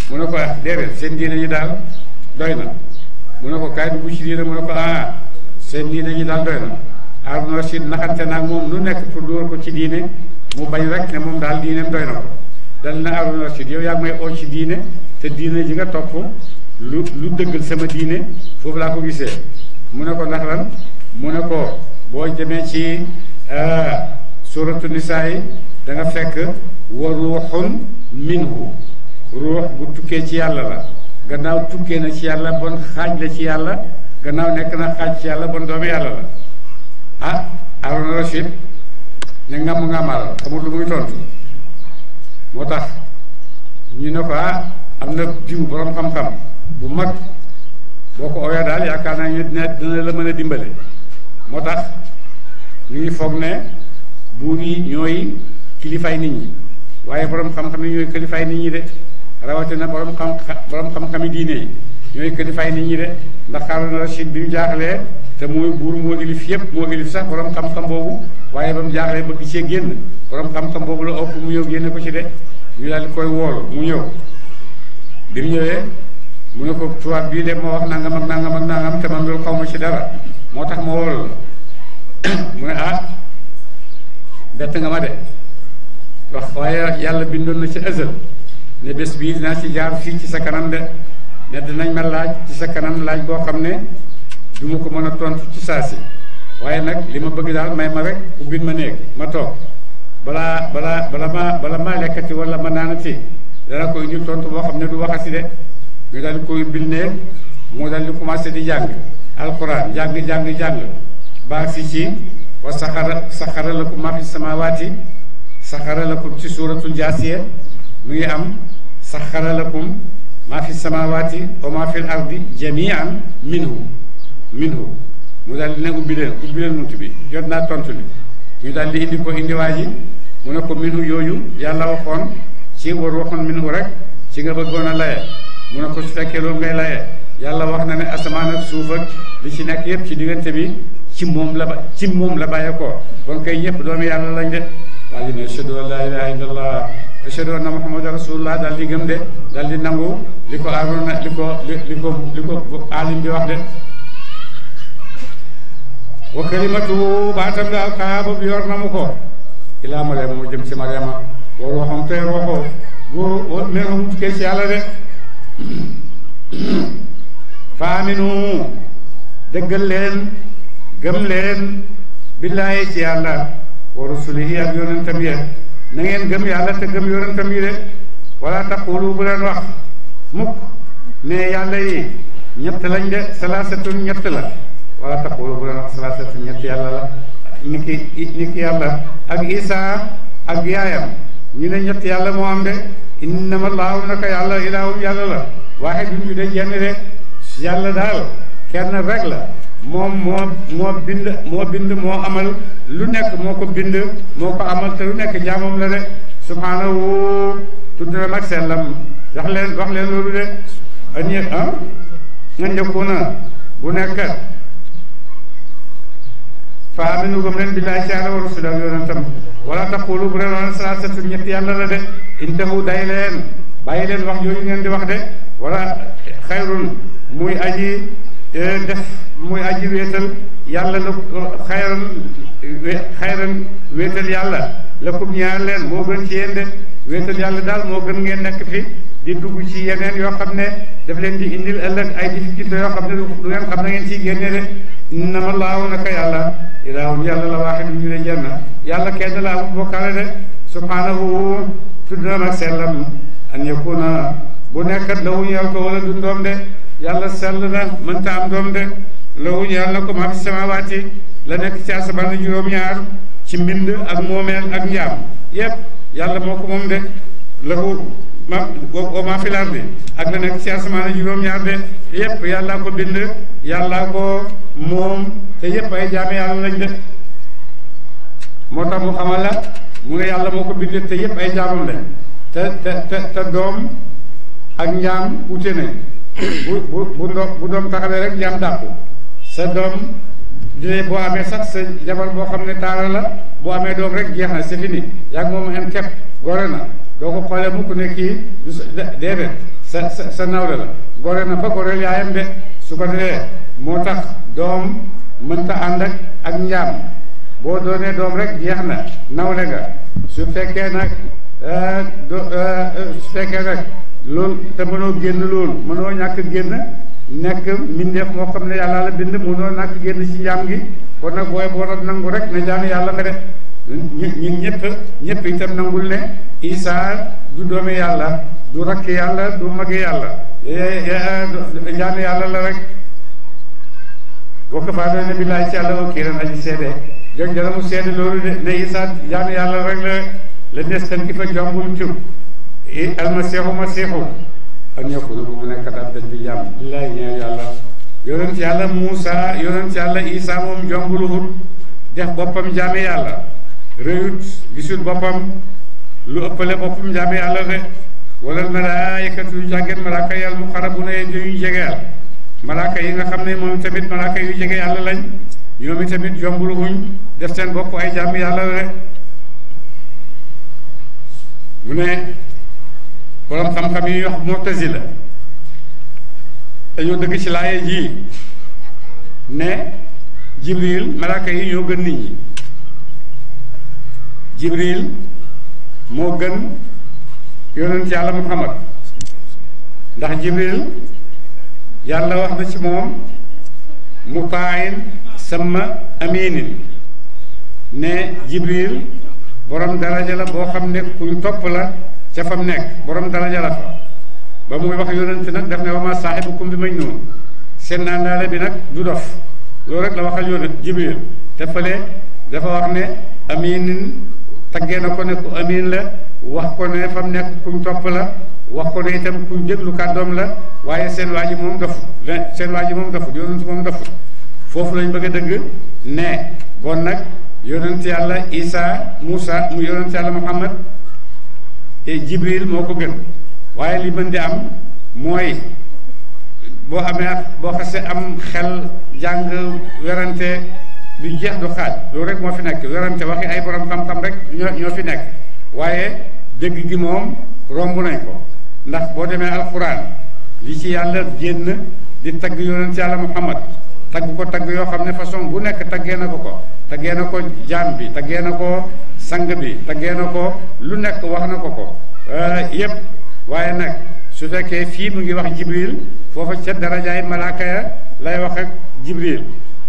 S1: mu ne ko déedéet seen diine ñi daal doy na mu ne ko kaay dugg ci diine mu ne ko seen diine ñi daal doy na Haruna Rashid naxante naag moom lu nekk pour dóor ko ci diine mu bañ rek ne moom daal diineem doy na ko dal na Haruna Rashid yow yaa ngi may oo ci diine te diine ji nga topp lu dëggal sama diine foofu laa ko gisee mu ne ko ndax lan mu ne ko boo demee ci suratu nisaa yi da nga fekk wa ruuxun minhu ruux bu tukkee ci yàlla la gannaaw tukkee na ci yàlla bon xaaj la ci yàlla gannaaw nekk na xaaj ci yàlla bon doomu yàlla la Haruna Rashid ne ngam ngamal xamul lu muy tontu moo tax ñu ne ko am na jiw borom xam-xam bu mag boo ko ooyee daal yaakaar naa ñu dina la mën a dimbale moo tax ñu ngi foog ne buur yi ñooy kilifaay nit ñi waaye borom xam-xam yi ñooy kilifaay nit ñi de rawatina borom xam-xami diine yi ñooy kilifaay nit ñi de ndax Haaruna Rashid bi mu jaaxlee te mooy buur moo ilif yëpp moo ilif sax borom xam-xam boobu waaye ba mu jaaxlee bëgg cee génn borom xam-xam boobu la ëpp mu ñëw génne ko ci de ñu daal di koy woolu mu ñëw bi mu ñëwee mu ne ko tubaab bii de moo wax nangam ak nangam ak nangam te man loolu xaw ma ci dara moo tax ma woolu la mu ne bett nga ma de wax waaye yàlla bindoon na ci ësël ne bés bii dinaa ci jaar fii ci sa kanam de ne dinañ ma laaj ci sa kanam laaj boo xam ne du ma ko mën a tontu ci saa si waaye nag li ma bëgg daal may ma rek ubbil ma néeg ma toog bala ma lekkati wala ma naanati dana koy ñu tontu boo xam ne du waxati de ñu daal di koy ubbil néeg mu daal di commencé di jàng alquran jàng baa fi ci wa saxara lakum maa fi samaawaati saxara lakum ci suuratul jaasiya mu ngi am saxara lakum maa fi samaawaati wa maa fi ardi jamian minhu mu daal di ne ubbi leen munt bi jot naa tontu li ñu daal di indi waa ji mu ne ko minhu yooyu yàlla waxoon ci waxoon minhu rek ci nga bëggoon a laye mu ne ko su fekkee loolu ngay laye yàlla wax na ne asamaan ak suuf ak li ci nekk yépp ci diggante bi ci moom la bàyyee ko kon kay ñëpp doomu yàlla lañ de waa ji ne ashhadu an laa ilaaha illallah ashhadu anna muhammadan rasulullah daal di gëm de daal di nangu li ko Aarona li ko alim bi wax de wa kalimatu baatam daal kaa boobu yor na mu ko ilaa Mariama mu jëm ci Mariama war waxam tey roxo boo mero mu tukkee ci yàlla de fa aminu dëggal leen gëm leen billaahi ci yàlla wa rusulihi ak yonentam yi na ngeen gëm yàlla te gëm yonentam yi de wala taqulu bu leen wax mukk ne yàlla yi ñett lañ de salaasatun ñett la wala taqulu bu leen wax salaasatun ñett yàlla la niki yàlla ak Isa ak yaayam ñu ne ñett yàlla moo am de innama allahu naka yàlla ilaahum yàlla la waahidun ñu de jenn de yàlla daal kenn rek la moom moo bind moo amal lu nekk moo ko bind moo ko amal te lu nekk jaamam la de subhaanahu tudd na nag sellam wax leen loolu de añe nga njëkku na bu nekk fa aminu gëm leen billaahi ci yàlla wa rasul ak yonentam wala taqulu bu leen wax salaasatu ñett yàlla la de intahu day leen bàyyi leen wax yooyu ngeen di wax de wala xayrun muy aji wéetal yàlla la xayran wéetal yàlla lakum ñaar leen moo gën ci yéen de wéetal yàlla daal moo gën ngeen nekk fi di dugg ci yeneen yoo xam ne daf leen di indil ëllëg ay difficulté yoo xam ne du ngeen xam na ngeen ciy génne de innama laahu naka yàlla ilaahun yàlla la waaxidu ñu de jenn yàlla kenn la amul bokkaale de subhaanahu tudd na nag sellam an yakuna bu nekkat lahu ñeel ko wala du doom de yàlla sell na mënta am doom de lahu ñeel na ko maa fi samaawaati la nekk ci asamaan juróom-ñaar ci mbind ak moomeel ak njaam yépp yàlla moo ko moom de lahu maa fi lardi ak la nekk ci asamaan juróom-ñaar de yépp yàlla ko bind yàlla ko moom te yépp ay jaame yàlla lañ de moo tax mu xamal la mu ne yàlla moo ko bind te yépp ay jaamam lañ te doom ak njaam ute ne bu doom taxawee rek njaam dàqu sa doom di boo amee sax sa jabar boo xam ne taara la boo amee doom rek jeex na c'est fini yaa ngi moom en kepp gore na doo ko xoolee mukk ne kii du déedéet sa nawle la gore na ba goreel yaayam de su ko defee moo tax doom mënta ànd ak njaam boo doonee doom rek jeex na nawle nga su fekkee nag loolu te mënoo génn loolu mënoo ñàkk génn nekk mbindeef moo xam ne yàlla la bind mënoo ñàkk génn ci njaam gi kon nag booy boo nangu rek ne jaami yàlla nga def ñun ñëpp itam nangul ne Isa du doomi yàlla du rakki yàlla du magi yàlla jaami yàlla la rek boo ko faa doon ne billaahi ci yàlla wakiilan aji seede jog dana mu seede loolu de ne Isa jaamu yàlla rek la des tan ki fa jombul cub almasiixu masiixu an yakuna bu mu nekk abdan bi jaam lillaahi ñeel yàlla yonent yàlla Muusa yonent yàlla Isa moom jombuluhut def boppam jaami yàlla réyut gisul boppam lu ëppale boppam jaami yàlla de wala malaayikatu yu jàggeen malaaka yàlla mu xarabuna yee ñu jegeel malaaka yi nga xam ne moom tamit malaaka yu jege yàlla lañ ñoom tamit jombuluhuñ def seen bopp ay jaami yàlla de mu ne borom xam-xam yi wax Mu'tazila dañoo dëgg ci laaye ji ne Jibril malaaka yi ñoo gën nit ñi Jibril moo gën yonent yàlla Muhammad ndax Jibril yàlla wax na ci moom mutaayin sama aminin ne Jibril borom daraja la boo xam ne kuñ topp la ca fam nekk borom daraja la fa ba muy wax yonent nag daf ne wa ma saahibukum bi majnuun seen naandaale bi nag du dof loolu rek la waxal yonent Jibril te fële dafa wax ne aminin taggee na ko ne ku amin la wax ko ne fam nekk kuñ topp la wax ko ne itam kuñ déglu kàddoom la waaye seen waa ji moom dofut yonent moom dofut foofu lañ bëgg a dëgg ne bon nag yonent yàlla Isa Muusa mu yonent yàlla Muhammad Jibril moo ko gën waaye li mën di am mooy boo xasee am xel jàng werante du jeex du xaaj loolu rek moo fi nekk werante waxi ay borom xam-xam rek ñoo fi nekk waaye dëgg gi moom romb nañ ko ndax boo demee alxuraan li ci yàlla génn di tagg yonent yàlla Muhammad tagg ko tagg yoo xam ne façon bu nekk taggee na ko taggee na ko jaam bi taggee na ko sang bi taggee na ko lu nekk wax na ko yépp waaye nag su fekkee fii mu ngi wax Jibril foofa ca darajaay malaaka ya lay wax ak Jibril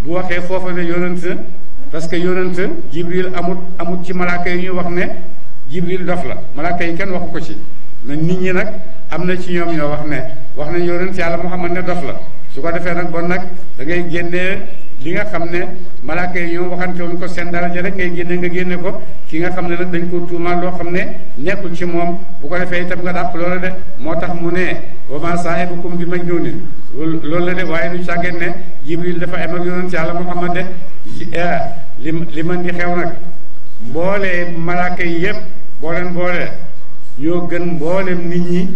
S1: bu waxee foofa ne yonent parce que yonent Jibril amut ci malaaka yi ñuy wax ne Jibril dof la malaaka yi kenn waxu ko ci na nit ñi nag am na ci ñoom ñoo wax nañ yonent yàlla Muhammad ne dof la su ko defee nag bon nag da ngay génnee li nga xam ne malaaka yi ñoom waxante wuñ ko seen daraja rek ngay génne nga génne ko ki nga xam ne nag dañ ko tuumaal loo xam ne nekkul ci moom bu ko defee itam nga dàq loola de moo tax mu ne wa ma saahibukum bi majnuunin loolu la de waaye du càggeen ne Jibril dafa am ak yonent yàlla Muhammad de li mën di xew nag mboolee malaaka yi yépp boo leen boolee ñoo gën mbooleem nit ñi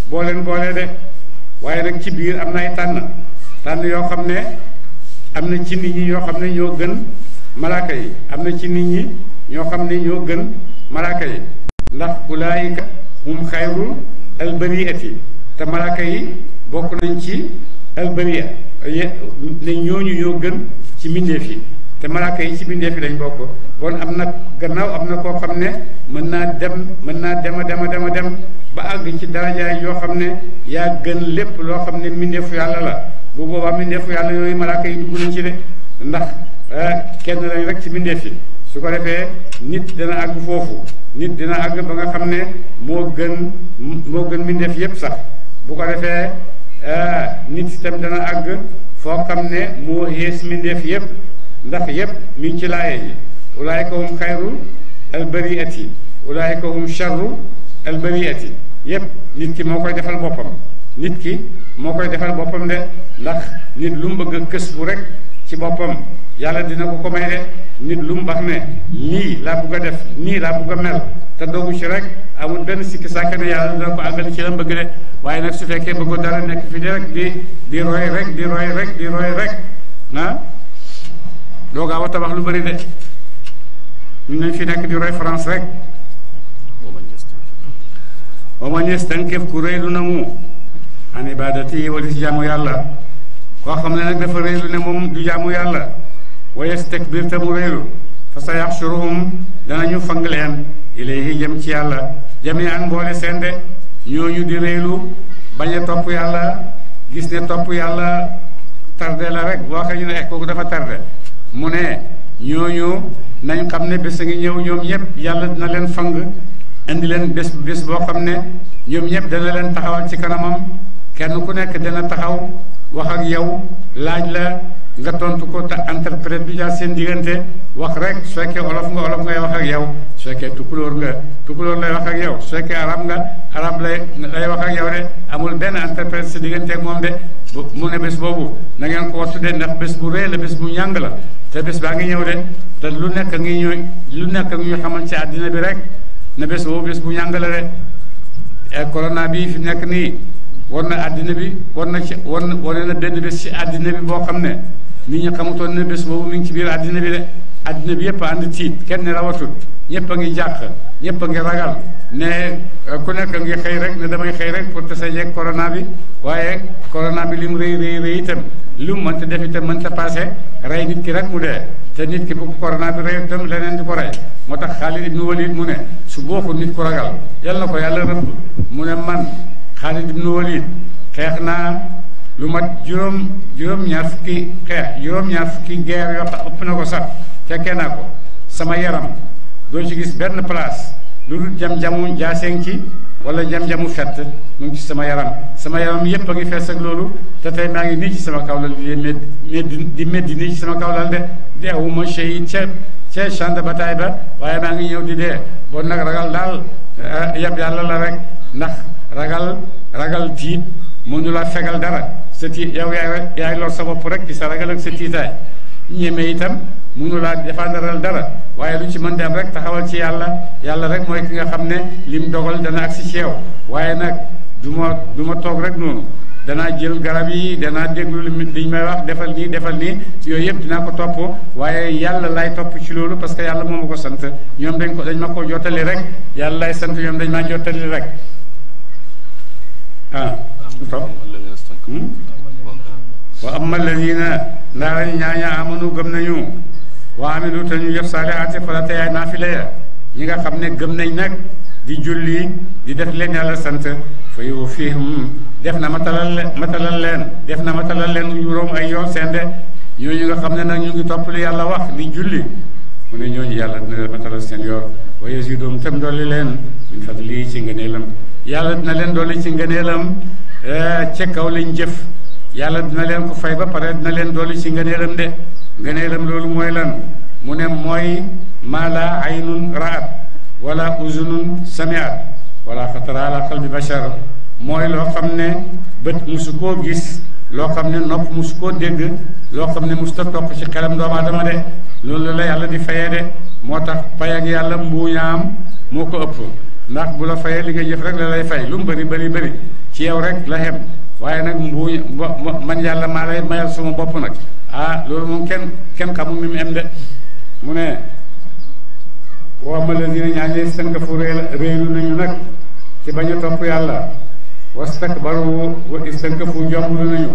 S1: boo leen boolee de waaye nag ci biir am na ay tànn yoo xam ne am na ci nit ñi ñoo xam ne ñoo gën malaaka yi am na ci nit ñi ñoo xam ne ñoo gën malaaka yi ndax ulaayika hum xayru albariyati te malaaka yi bokk nañ ci albariya ne ñooñu ñoo gën ci mbindeef yi te malaaka yi ci mbindeef yi lañ bokk bon am na gannaaw am na koo xam ne mën naa dem a dem ba àgg ci darajaay yoo xam ne yaa gën lépp loo xam ne mbindeefu yàlla la bu boobaa mbindeefu yàlla yooyu malaaka yi dugg nañ ci de ndax kenn lañ rek ci mbindeef yi su ko defee nit dina àgg foofu nit dina àgg ba nga xam ne moo gën mbindeef yépp sax bu ko defee nit itam dana àgg foo xam ne moo xees mbindeef yépp ndax yépp mi ngi ci laaye yi ulaayika hum xayru albariyati ulaayika hum sharru albariyati yépp nit ki moo koy defal boppam de ndax nit lu mu bëgg a kës bu rek ci boppam yàlla dina ko may de nit lu mu wax ne nii laa bugg a def nii laa bugg a mel te doogu ci rek amul benn sikki sàkk ne yàlla dina ko àggali ci la bëgg de waaye nag su fekkee bëggoo dara nekk fi di rek di roy rek ah doo gaaw a tabax lu bëri de ñu nañ fi nekk di roy France rek wa man yastankif ku réylu na mu an ibadati wala si jaamu yàlla koo xam ne nag dafa réylu ne moom du jaamu yàlla wa yastakbir te mu réylu fa sa yaxshuruhum danañu fang leen ilayhi jëm ci yàlla jami'an mboole seen de ñooñu di réylu bañ a topp yàlla gis ne topp yàlla tarde la rek boo waxee ñu ne kooku dafa tarde mu ne ñooñu nañ xam ne bés a ngi ñëw ñoom ñëpp yàlla dina leen fang indi leen bés boo xam ne ñoom ñëpp dana leen taxawal ci kanamam kenn ku nekk dana taxaw wax ak yow laaj la nga tontu ko te interprète bi jaar seen diggante wax rek su fekkee olof ngay wax ak yow su fekkee tukulóor lay wax ak yow su fekkee arab lay wax ak yow de amul benn interprète si diggante ak moom de mu ne bés boobu na ngeen ko wattu de ndax bés bu rëy la bés bu ñàng la te bés baa ngi ñëw de te lu nekk ngi ñu xamal ci àddina bi rek ne bés boobu bés bu ñàng la de corona bi fi nekk nii war na àddina bi wane na benn bés ci àddina bi boo xam ne nit ñi xamutoon ne bés boobu mi ngi ci biir àddina bi de àddina bi yëpp ànd tiit kenn ne rawatut ñëpp a ngi jàq ñëpp a ngi ragal ne ku nekk ngi xëy rek ne damay xëy rek pour te sa jeeg corona bi waaye corona bi li mu rëy itam lu mu mënta def itam mënta passé rey nit ki rek mu dee te nit ki bu corona bi rey itam leneen di ko rey moo tax Xaalid ibnu Walid mu ne su booxul nit ku ragal yal na ko yàlla rëbb mu ne man Xaalid ibnu Walid xeex naa lu mat juróom-ñaar fukki guerre yoo xam ëpp na ko sax fekkee naa ko sama yaram doo ci gis benn place lu dul jam-jamu jaaseeng ci wala jam-jamu fett mu ngi ci sama yaram yépp a ngi fees ak loolu te tey maa ngi nii ci sama kawlal di meddi nii ci sama kawlal de deewuma shahid ca champ de bataille ba waaye maa ngi ñëw di dee bon nag ragal daal yab yàlla la rek ndax ragal tiit mënu la fegal dara sa tiit yow yaay lor sa bopp rek ci sa ragal ak sa tiitaay ñeme itam mënu laa défendral dara waaye lu ci mën dem rek taxawal ci yàlla rek mooy ki nga xam ne lim dogal dana agsi ci yow waaye nag du ma toog rek noonu danaa jël garab yi danaa déglu liñ may wax defal nii yooyu yëpp dinaa ko topp waaye yàlla lay topp ci loolu parce que yàlla moo ma ko sant ñoom dañ ma ko jottali rek yàlla lay sant ñoom dañ maa jottali rek wa amma alladina ndaa ñaaña amanu gëm nañu wa amilu te ñu def saalihaati farata yaay naafile ya ñi nga xam ne gëm nañ nag di julli di def leen yàlla sant fa yuwaffiihim def na matalal leen juróom ay yoon sende ñooñu nga xam ne nag ñu ngi topp li yàlla wax di julli mu ne ñooñu yàlla dina leen matalal seen yoon wa yaziiduhum tam dolli leen min fadlihi ci ngëneelam yàlla dina leen dolli ci ngëneelam ca kaw lañ jëf yàlla dina leen ko fay ba pare dina leen dolli ci ngëneelam de ngëneelam loolu mooy lan mu ne mooy maa laa aynun ra'at wala uzunun sami'at wala xatara ala qalbi bashar mooy loo xam ne bët musu koo gis loo xam ne nopp musu koo dégg loo xam ne musta toq ci xelam doomu aadama de loolu la yàlla di fayee de moo tax pay ak yàlla mbuuñaam moo ko ëpp ndax bu la fayee li nga jëf rek la lay fay lu mu bëri ci yow rek la xem waaye nag man yàlla maa lay mayal sama bopp nag loolu moom kenn xamul mi mu em de mu ne wa amma lazina ñaañe stankafu réelu nañu nag ci bañ a topp yàlla wastakbaru istankafu jomblu nañu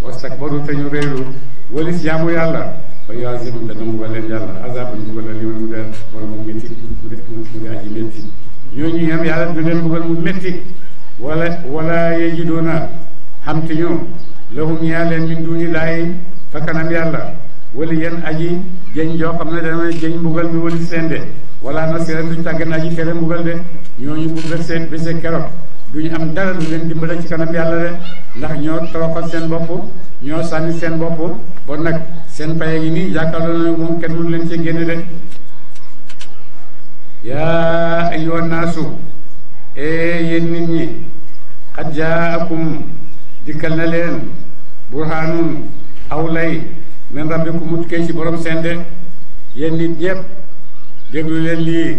S1: wastakbaru te ñu réelu walis jaamu yàlla fa yu'azzibhum dana mbugal leen yàlla azaban mbugal la liman mu de wala mu métti mu de aji métti ñooñu ñoom yàlla dina leen mbugal mu métti wala yajiduuna xamti ñu lahum ñaa leen min duuni laay fa kanam yàlla wali yen aji jëñ joo xam ne dana jëñ mbugal mi wali seen de wala nasiran duñ tàggan aji tere mbugal de ñooñu bu bese keroog duñu am dara lu leen dimbale ci kanam yàlla de ndax ñoo toroxal seen bopp ñoo sànni seen bopp bon nag seen paye gi nii jàkkaarloo na moom kenn mënu leen ci génne de yaa ayyuhan naasu yéen nit ñi xad jaakum dikkal na leen burhaanun aw lay min rabbikum mu tukkee ci borom seen de yéen nit ñépp déglu leen lii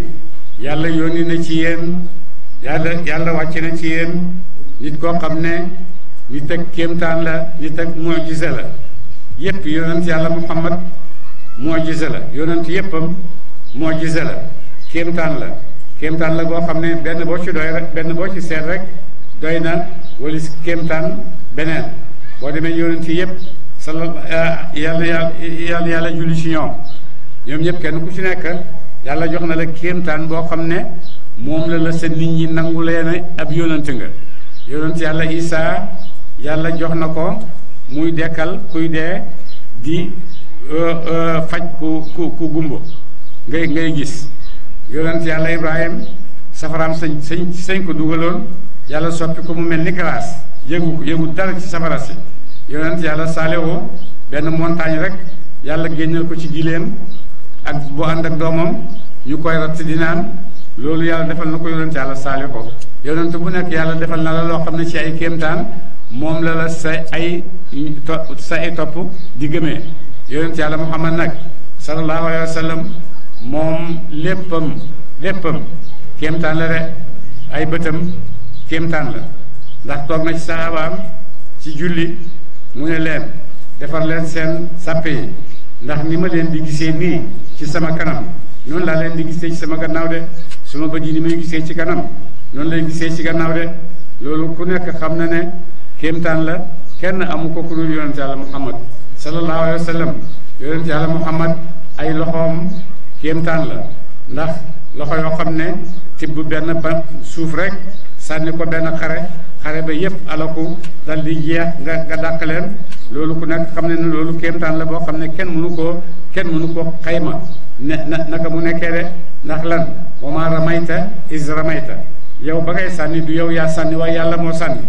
S1: yàlla yónni na ci yéen yàlla wàcce na ci yéen nit koo xam ne nit ak kéemtaan la nit ak mu'jiza la yépp yonent yàlla Muhammad mu'jiza la yonent yéppam mu'jiza la kéemtaan la goo xam ne benn boo ci doy rek benn boo ci seet rek doy na walis kéemtaan beneen boo demee yonent yépp yàlla julli ci ñoom ñëpp kenn ku ci nekk yàlla jox na la kéemtaan boo xam ne moom la sa nit ñi nangu leen ab yonent nga yonent yàlla Isaa yàlla jox na ko muy dekkal kuy dee di faj ku gumbo ngay gis yonent yàlla Ibrahim safaraam sañ ko dugaloon yàlla soppi ko mu mel ni glace yëgu dara ci safara si yonent yàlla Saalihu benn montagne rek yàlla génneel ko ci gileem ak bu ànd ak doomam ñu koy rat di naan loolu yàlla defal na ko yonent yàlla saali ko yonent bu nekk yàlla defal na la loo xam ne ci ay kéemtaan moom la sa ay topp di gëmee yonent yàlla Muhammad nag sallallahu alayhi wa sallam moom léppam kéemtaan la de ay bëtam kéemtaan la ndax toog na ci saxaabaam ci julli mu ne leen defar leen seen sàppe yi ndax ni ma leen di gisee nii ci sama kanam noonu laa leen di gisee ci sama gannaaw de suma bët yi ni may gisee ci kanam noonu lay gisee ci gannaaw de loolu ku nekk xam na ne kéemtaan la kenn amu ko ku dul yonent yàlla Muhammad sallallahu alayhi wa sallam yonent yàlla Muhammad ay loxoom kéemtaan la ndax loxo yoo xam ne tibb benn ba suuf rek sànni ko benn xare ba yépp alaku dal di jeex nga dàq leen loolu ku nekk xam ne ne loolu kéemtaan la boo xam ne kenn mënu koo xayma naka mu nekkee de ndax lan wa maa ramayta is ramayta yow ba ngay sànni du yow yaa sànni waaye yàlla moo sànni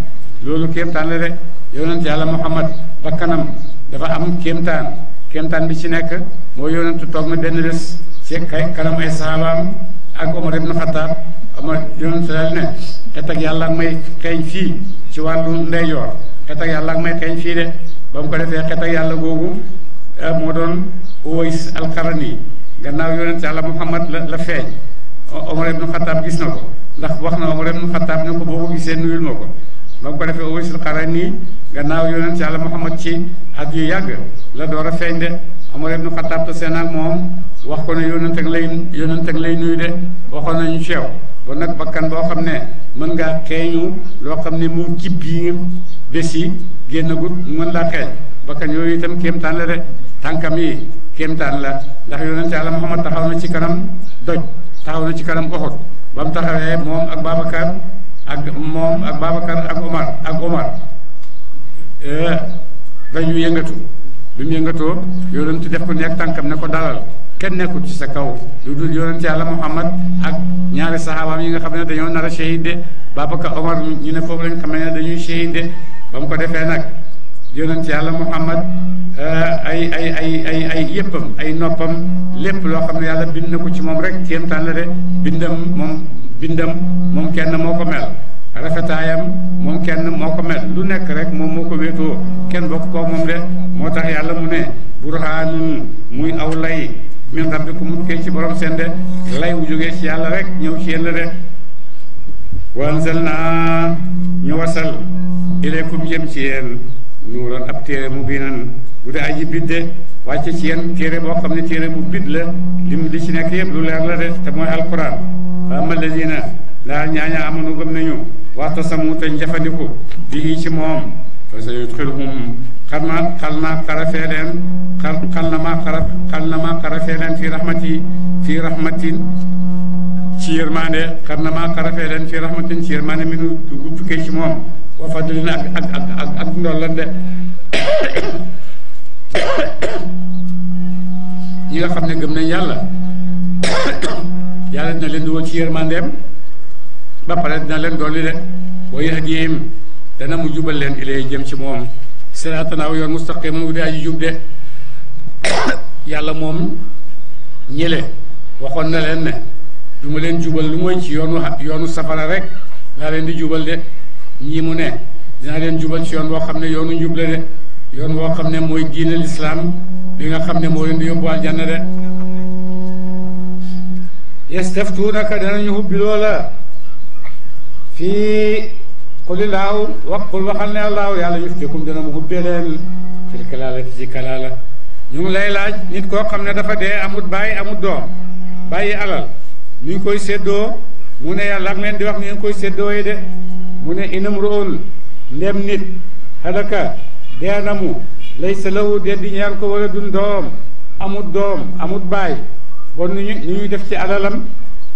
S1: loolu kéemtaan la de yonent yàlla Muhammad ba kanam dafa am kéemtaan bi ci nekk moo yonent toog na benn bés ci kanam ay sahabaam ak Omar ibn Khattab Omar yonent daal ne xet ak yàlla ak may xeeñ fii ci wàllu ndeyjoor xet ak yàlla ak may xeeñ fii de ba mu ko defee xet ak yàlla googu moo doon Uways al-Qarani gannaaw yonent yàlla Muhammad la feeñ Omar ibn Khattab gis na ko ndax wax na Omar ibn Khattab ne ko boo ko gisee nuyul ma ko ba mu ko defee Uways al-Qarani gannaaw yonent yàlla Muhammad ci at yu yàgg la door a feeñ de Omar ibn Khattab te seen ak moom wax ko ne yonent ak lay nuyu de waxoon nañu ceew ba nag bakkan boo xam ne mën ngaa xeeñu loo xam ne mu ci biir bés yi génnagut mën laa xeeñ bakkan yooyu itam kéemtaan la de tànkam yi kéemtaan la ndax yonent yàlla Muhammad taxaw na ci kanam doj taxaw na ci kanam Uhud ba mu taxawee moom ak Babacar ak Omar dañu yëngatu bi mu yëngatoo yonent def ko nekk tànkam ne ko dalal kenn nekkul ci sa kaw lu dul yonent yàlla Muhammad ak ñaari saxaabaam yi nga xam ne dañoo nar a shahid de Babacar Omar ñu ne foofu lañ xam ne dañuy shahid de ba mu ko defee nag yonent yàlla Muhammad ay yéppam ay noppam lépp loo xam ne yàlla bind na ko ci moom rek kéemtaan la de bindam moom kenn moo ko mel rafetaayam moom kenn moo ko mel lu nekk rek moom moo ko wéetoo kenn bokk koo moom de moo tax yàlla mu ne burhaanun muy aw lay min rabbikum mu tukkee ci borom seen de lay wu jógee ci yàlla rek ñëw ci yéen la de wa anzalnaa ñu wasal ilaykum jëm ci yéen nuuran ab téere mu biinan bu dee aji bidde wàcce ci yéen téere boo xam ne téere bu bid la li ci nekk yëpp lu leer la de te mooy alquran fa amma alladina daal ñaaña amanu gëm nañu waxta samu te jafandiku bii ci moom fa sa yudxilhum xal na maa xarafee leen fii rahmatin ci yërmande xar na maa xarafee leen fii rahmatin ci yërmande mi nu tukkee ci moom wa fadlin ak ndollan de ñi nga xam ne gëm nañ yàlla dina leen dugal ci yërmandeem ba pare dina leen dolli de wa yahdihim dana mu jubal leen ilay jëm ci moom siraatan aw yoon mustaqim mu di aji jub de yàlla moom ñële waxoon na leen ne du ma leen jubal lu mooy ci yoonu safara rek laa leen di jubal de ñii mu ne dinaa leen jubal ci yoon boo xam ne yoonu njub la de yoon boo xam ne mooy diine lislaam bi nga xam ne moo leen di yóbbu aljanna de yastaftuunaka danañu hubbi loola fii qulillaahu qul waxal ne allaahu yàlla yuftikum dana mu hubbee leen fil kalaalati ci kalaala ñu ngi lay laaj nit koo xam ne dafa dee amut bàyyi amut doom bàyyi alal ñu ngi koy séddoo mu ne yàlla ak leen di wax ñu ngi koy séddoo yi de mu ne inam roon ndem nit halaka dee na mu laysa lahu de di ñeel ko wala dun doom amut baay bon nu ñuy def ci alalam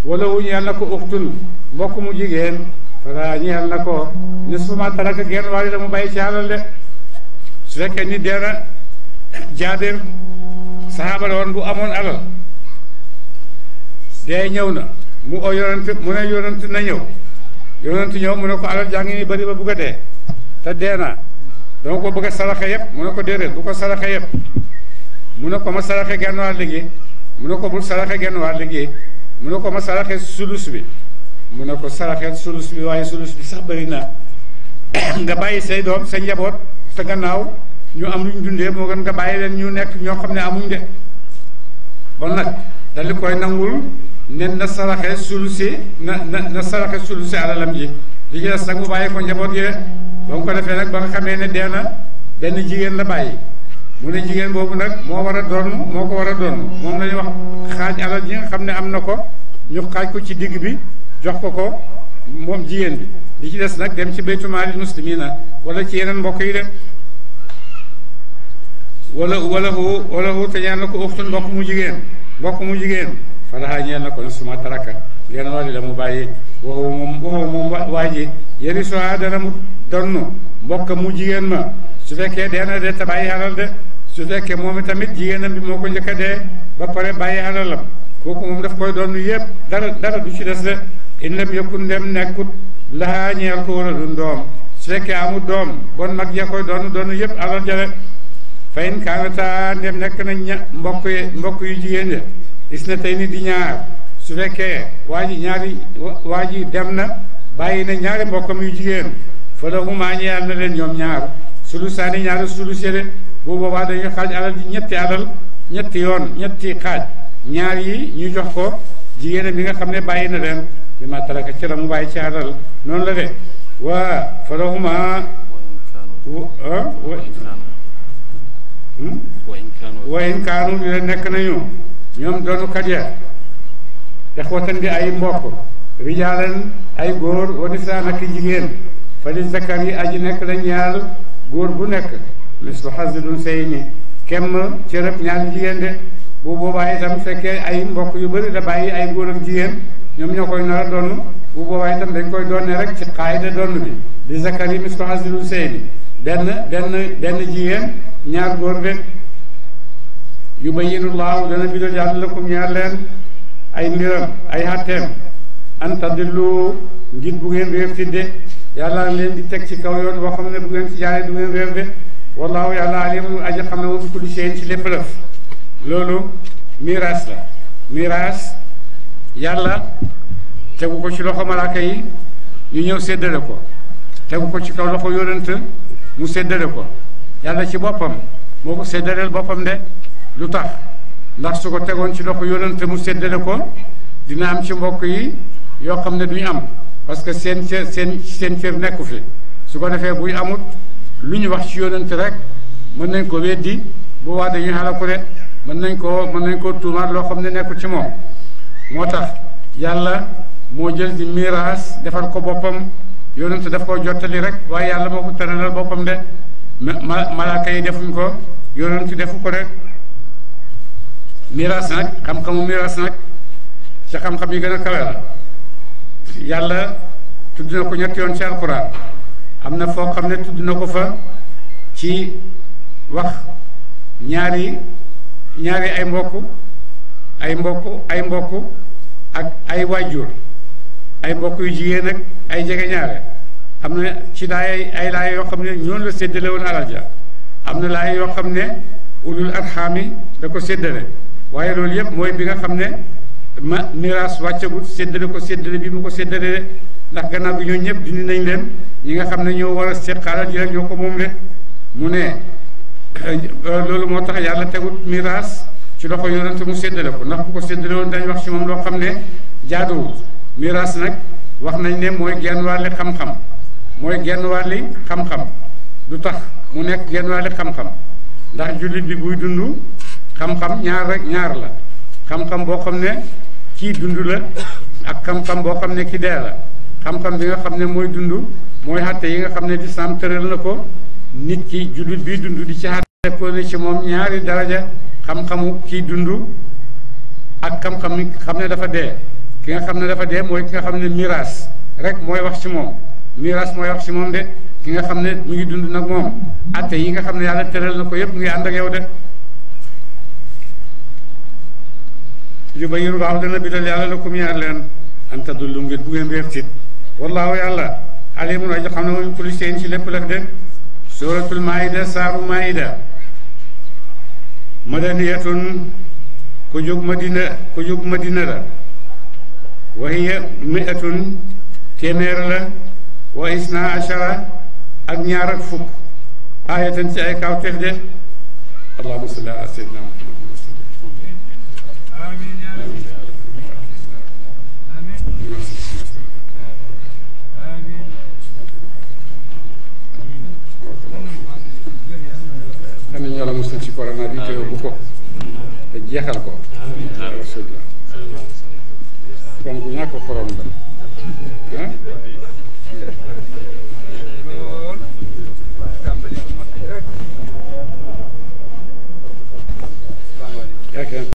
S1: wala wu ñeel na ko uxtun mbokk mu jigéen fala ñeel na ko nisfu ma taraka genn wàll la mu bàyyi ci alal de su fekkee nit dee na Jaabir saxaaba la woon bu amoon alal dee ñëw na mu o yonent mu ne yonent na ñëw mu ne ko alal jaa ngi ni bari ba bugg a dee te dee naa dama ko bëgg a saraxe yëpp mu ne ko déedéet bu ko saraxe yëpp mu ne ko ma saraxe genn wàll gi mu ne ko bul saraxe genn wàll gi mu ne ko ma saraxe sulus bi mu ne ko saraxe sulus bi waaye sulus bi sax bëri na nga bàyyi say doom sa njaboot sa gannaaw ñu am luñ dundee moo gën nga bàyyi leen ñu nekk ñoo xam ne amuñ de bon nag dal di koy nangul nen na saraxe sulusi na saraxe sulusi alalam ji li ci des nag mu bàyyi ko njaboot gi ba mu ko defee nag ba nga xamee ne dee na benn jigéen la bàyyi mu ne jigéen boobu nag moo war a doon moo ko war a doon moom la ñuy wax xaaj alal ji nga xam ne am na ko ñu xaaj ko ci digg bi jox ko moom jigéen bi li ci des nag dem ci baytu maalil muslimina wala ci yeneen mbokk yi de wala te ñaan na ko uxtun mbokk mu jigéen falaxaa ñeel na ko ne suma taraka ngeen wàlli la mu bàyyi waxoo moom waa ji yéri soa dana mu donn mbokk mu jigéen ma su fekkee dee na de te bàyyi alal de su fekkee moom itamit jigéenam bi moo ko njëkk a dee ba pare bàyyi alalam kooku moom daf koy donn yëpp dara du ci des de in lam yakun ndem nekkut laxaa ñeel ko wala du doom su fekkee amul doom bon mag ya koy donn yëpp alal jale fayin kaanata ndem nekk na mbokk yu jigéen ya is na tey ni di ñaar su fekkee waa ji dem na bàyyi na ñaari mbokkam yu jigéen fa lahumaa ñeel na leen ñoom ñaar sulusaani ñaari sulus de bu boobaa dañuy xaaj alal ji ñetti yoon ñetti xaaj ñaar yi ñu jox ko jigéen bi nga xam ne bàyyi na leen bi ma taraka ci la mu bàyyi ci alal noonu la de waa fa lahumaa wa in kaanu di leen nekk nañu ñoom doonukat ya ixwatan di ay mbokk rijaalan ay góor wa nisaan ak jigéen fa li zakar yi aji nekk la ñaar góor bu nekk mislu hazzi unsayayni kemm cërëb ñaari jigéen de bu boobaa itam fekkee ay mbokk yu bëri da bàyyi ay góor ak jigéen ñoom ñoo koy nar a donn bu boobaa itam dañ koy donne rek ci xaayida donn bi li zakar yi mislu hazzi unsayayni benn jigéen ñaar góor de yubayyinu llaahu dana bidal yàlla lakum ñaar leen ay mbiram ay xatteem an tadillu ngir bu ngeen réer tidde yàlla leen di teg ci kaw yoon boo xam ne bu ngeen ci jaaree du ngeen réer de wallaahu yàlla alimun aji xam ne bi kulli shay'in ci lépp lëf loolu miraas la miraas yàlla tegu ko ci loxo malaaka yi ñu ñëw séddale ko tegu ko ci kaw loxo yonent mu séddale ko yàlla ci boppam moo ko séddaleel boppam de lu tax ndax su ko tegoon ci loxo yonent mu séddale ko dina am ci mbokk yi yoo xam ne duñu am parce que seen cër nekku fi su ko defee buy amut lu ñu wax ci yonent rek mën nañ ko weddi bu waa dañuy xalaku de mën nañ koo tuumaat loo xam ne nekku ci moom moo tax yàlla moo jël di miraas defal ko boppam yonent daf koo jottali rek waaye yàlla moo ko tëralal boppam de malaaka yi defuñ ko yonent defu ko rek miraas nag xam-xamu miraas nag ci xam-xam yi gën a kawe la yàlla tudd na ko ñetti yoon ci alquran am na foo xam ne tudd na ko fa ci wax ñaari ay mbokk ak ay waajur ay mbokk yu jigéen ak ay jege ñaare am na ci laay ay laay yoo xam ne ñoonu la séddale woon alal ja am na laay yoo xam ne ulul arxaami da ko séddale waaye loolu yëpp mooy bi nga xam ne miraas wàccagut séddale ko séddale bi mu ko séddale ndax gannaaw gi ñoo ñëpp dindi nañ leen ñi nga xam ne ñoo war a seq alal ji rek ñoo ko moom de mu ne loolu moo tax yàlla tegut miraas ci loxo yonent mu séddale ko ndax bu ko séddale woon dañ wax ci moom loo xam ne jaaduwul miraas nag wax nañ ne mooy genn wàlli xam-xam lu tax mu nekk genn wàlli xam-xam ndax jullit bi buy dund xam-xam ñaar la xam-xam boo xam ne kii dund la ak xam-xam boo xam ne ki dee la xam-xam bi nga xam ne mooy dund mooy xatte yi nga xam ne lislaam tëral na ko nit ki jullit bi dund di ci xatte ko ne ci moom ñaari daraja xam-xamu kii dund ak xam-xam yi xam ne dafa dee ki nga xam ne dafa dee mooy ki nga xam ne miraas rek mooy wax ci moom miraas mooy wax ci moom de ki nga xam ne mu ngi dund nag moom atte yi nga xam ne yàlla tëral na ko yëpp mu ngi ànd ak yow de yubayyinu laahu dana bidal yàlla lakum ñaar leen an tadullu bu ngeen réer tit wallaahu yàlla alimun aji xam ne mooy kulli shay'in ci lépp lëf de suratul maida saaru maida madaniyatun ku jóg madina la wa hiya mi'atun téeméer la wa isna ashara ak ñaar ak fukk ayatan ci ay kawteef de allahumma salli ala sayyidina muhammad xam nañu yàlla musal ci corona bi te yóbbu ko te jeexal ko rasulullah kon bu ñàkk xorom la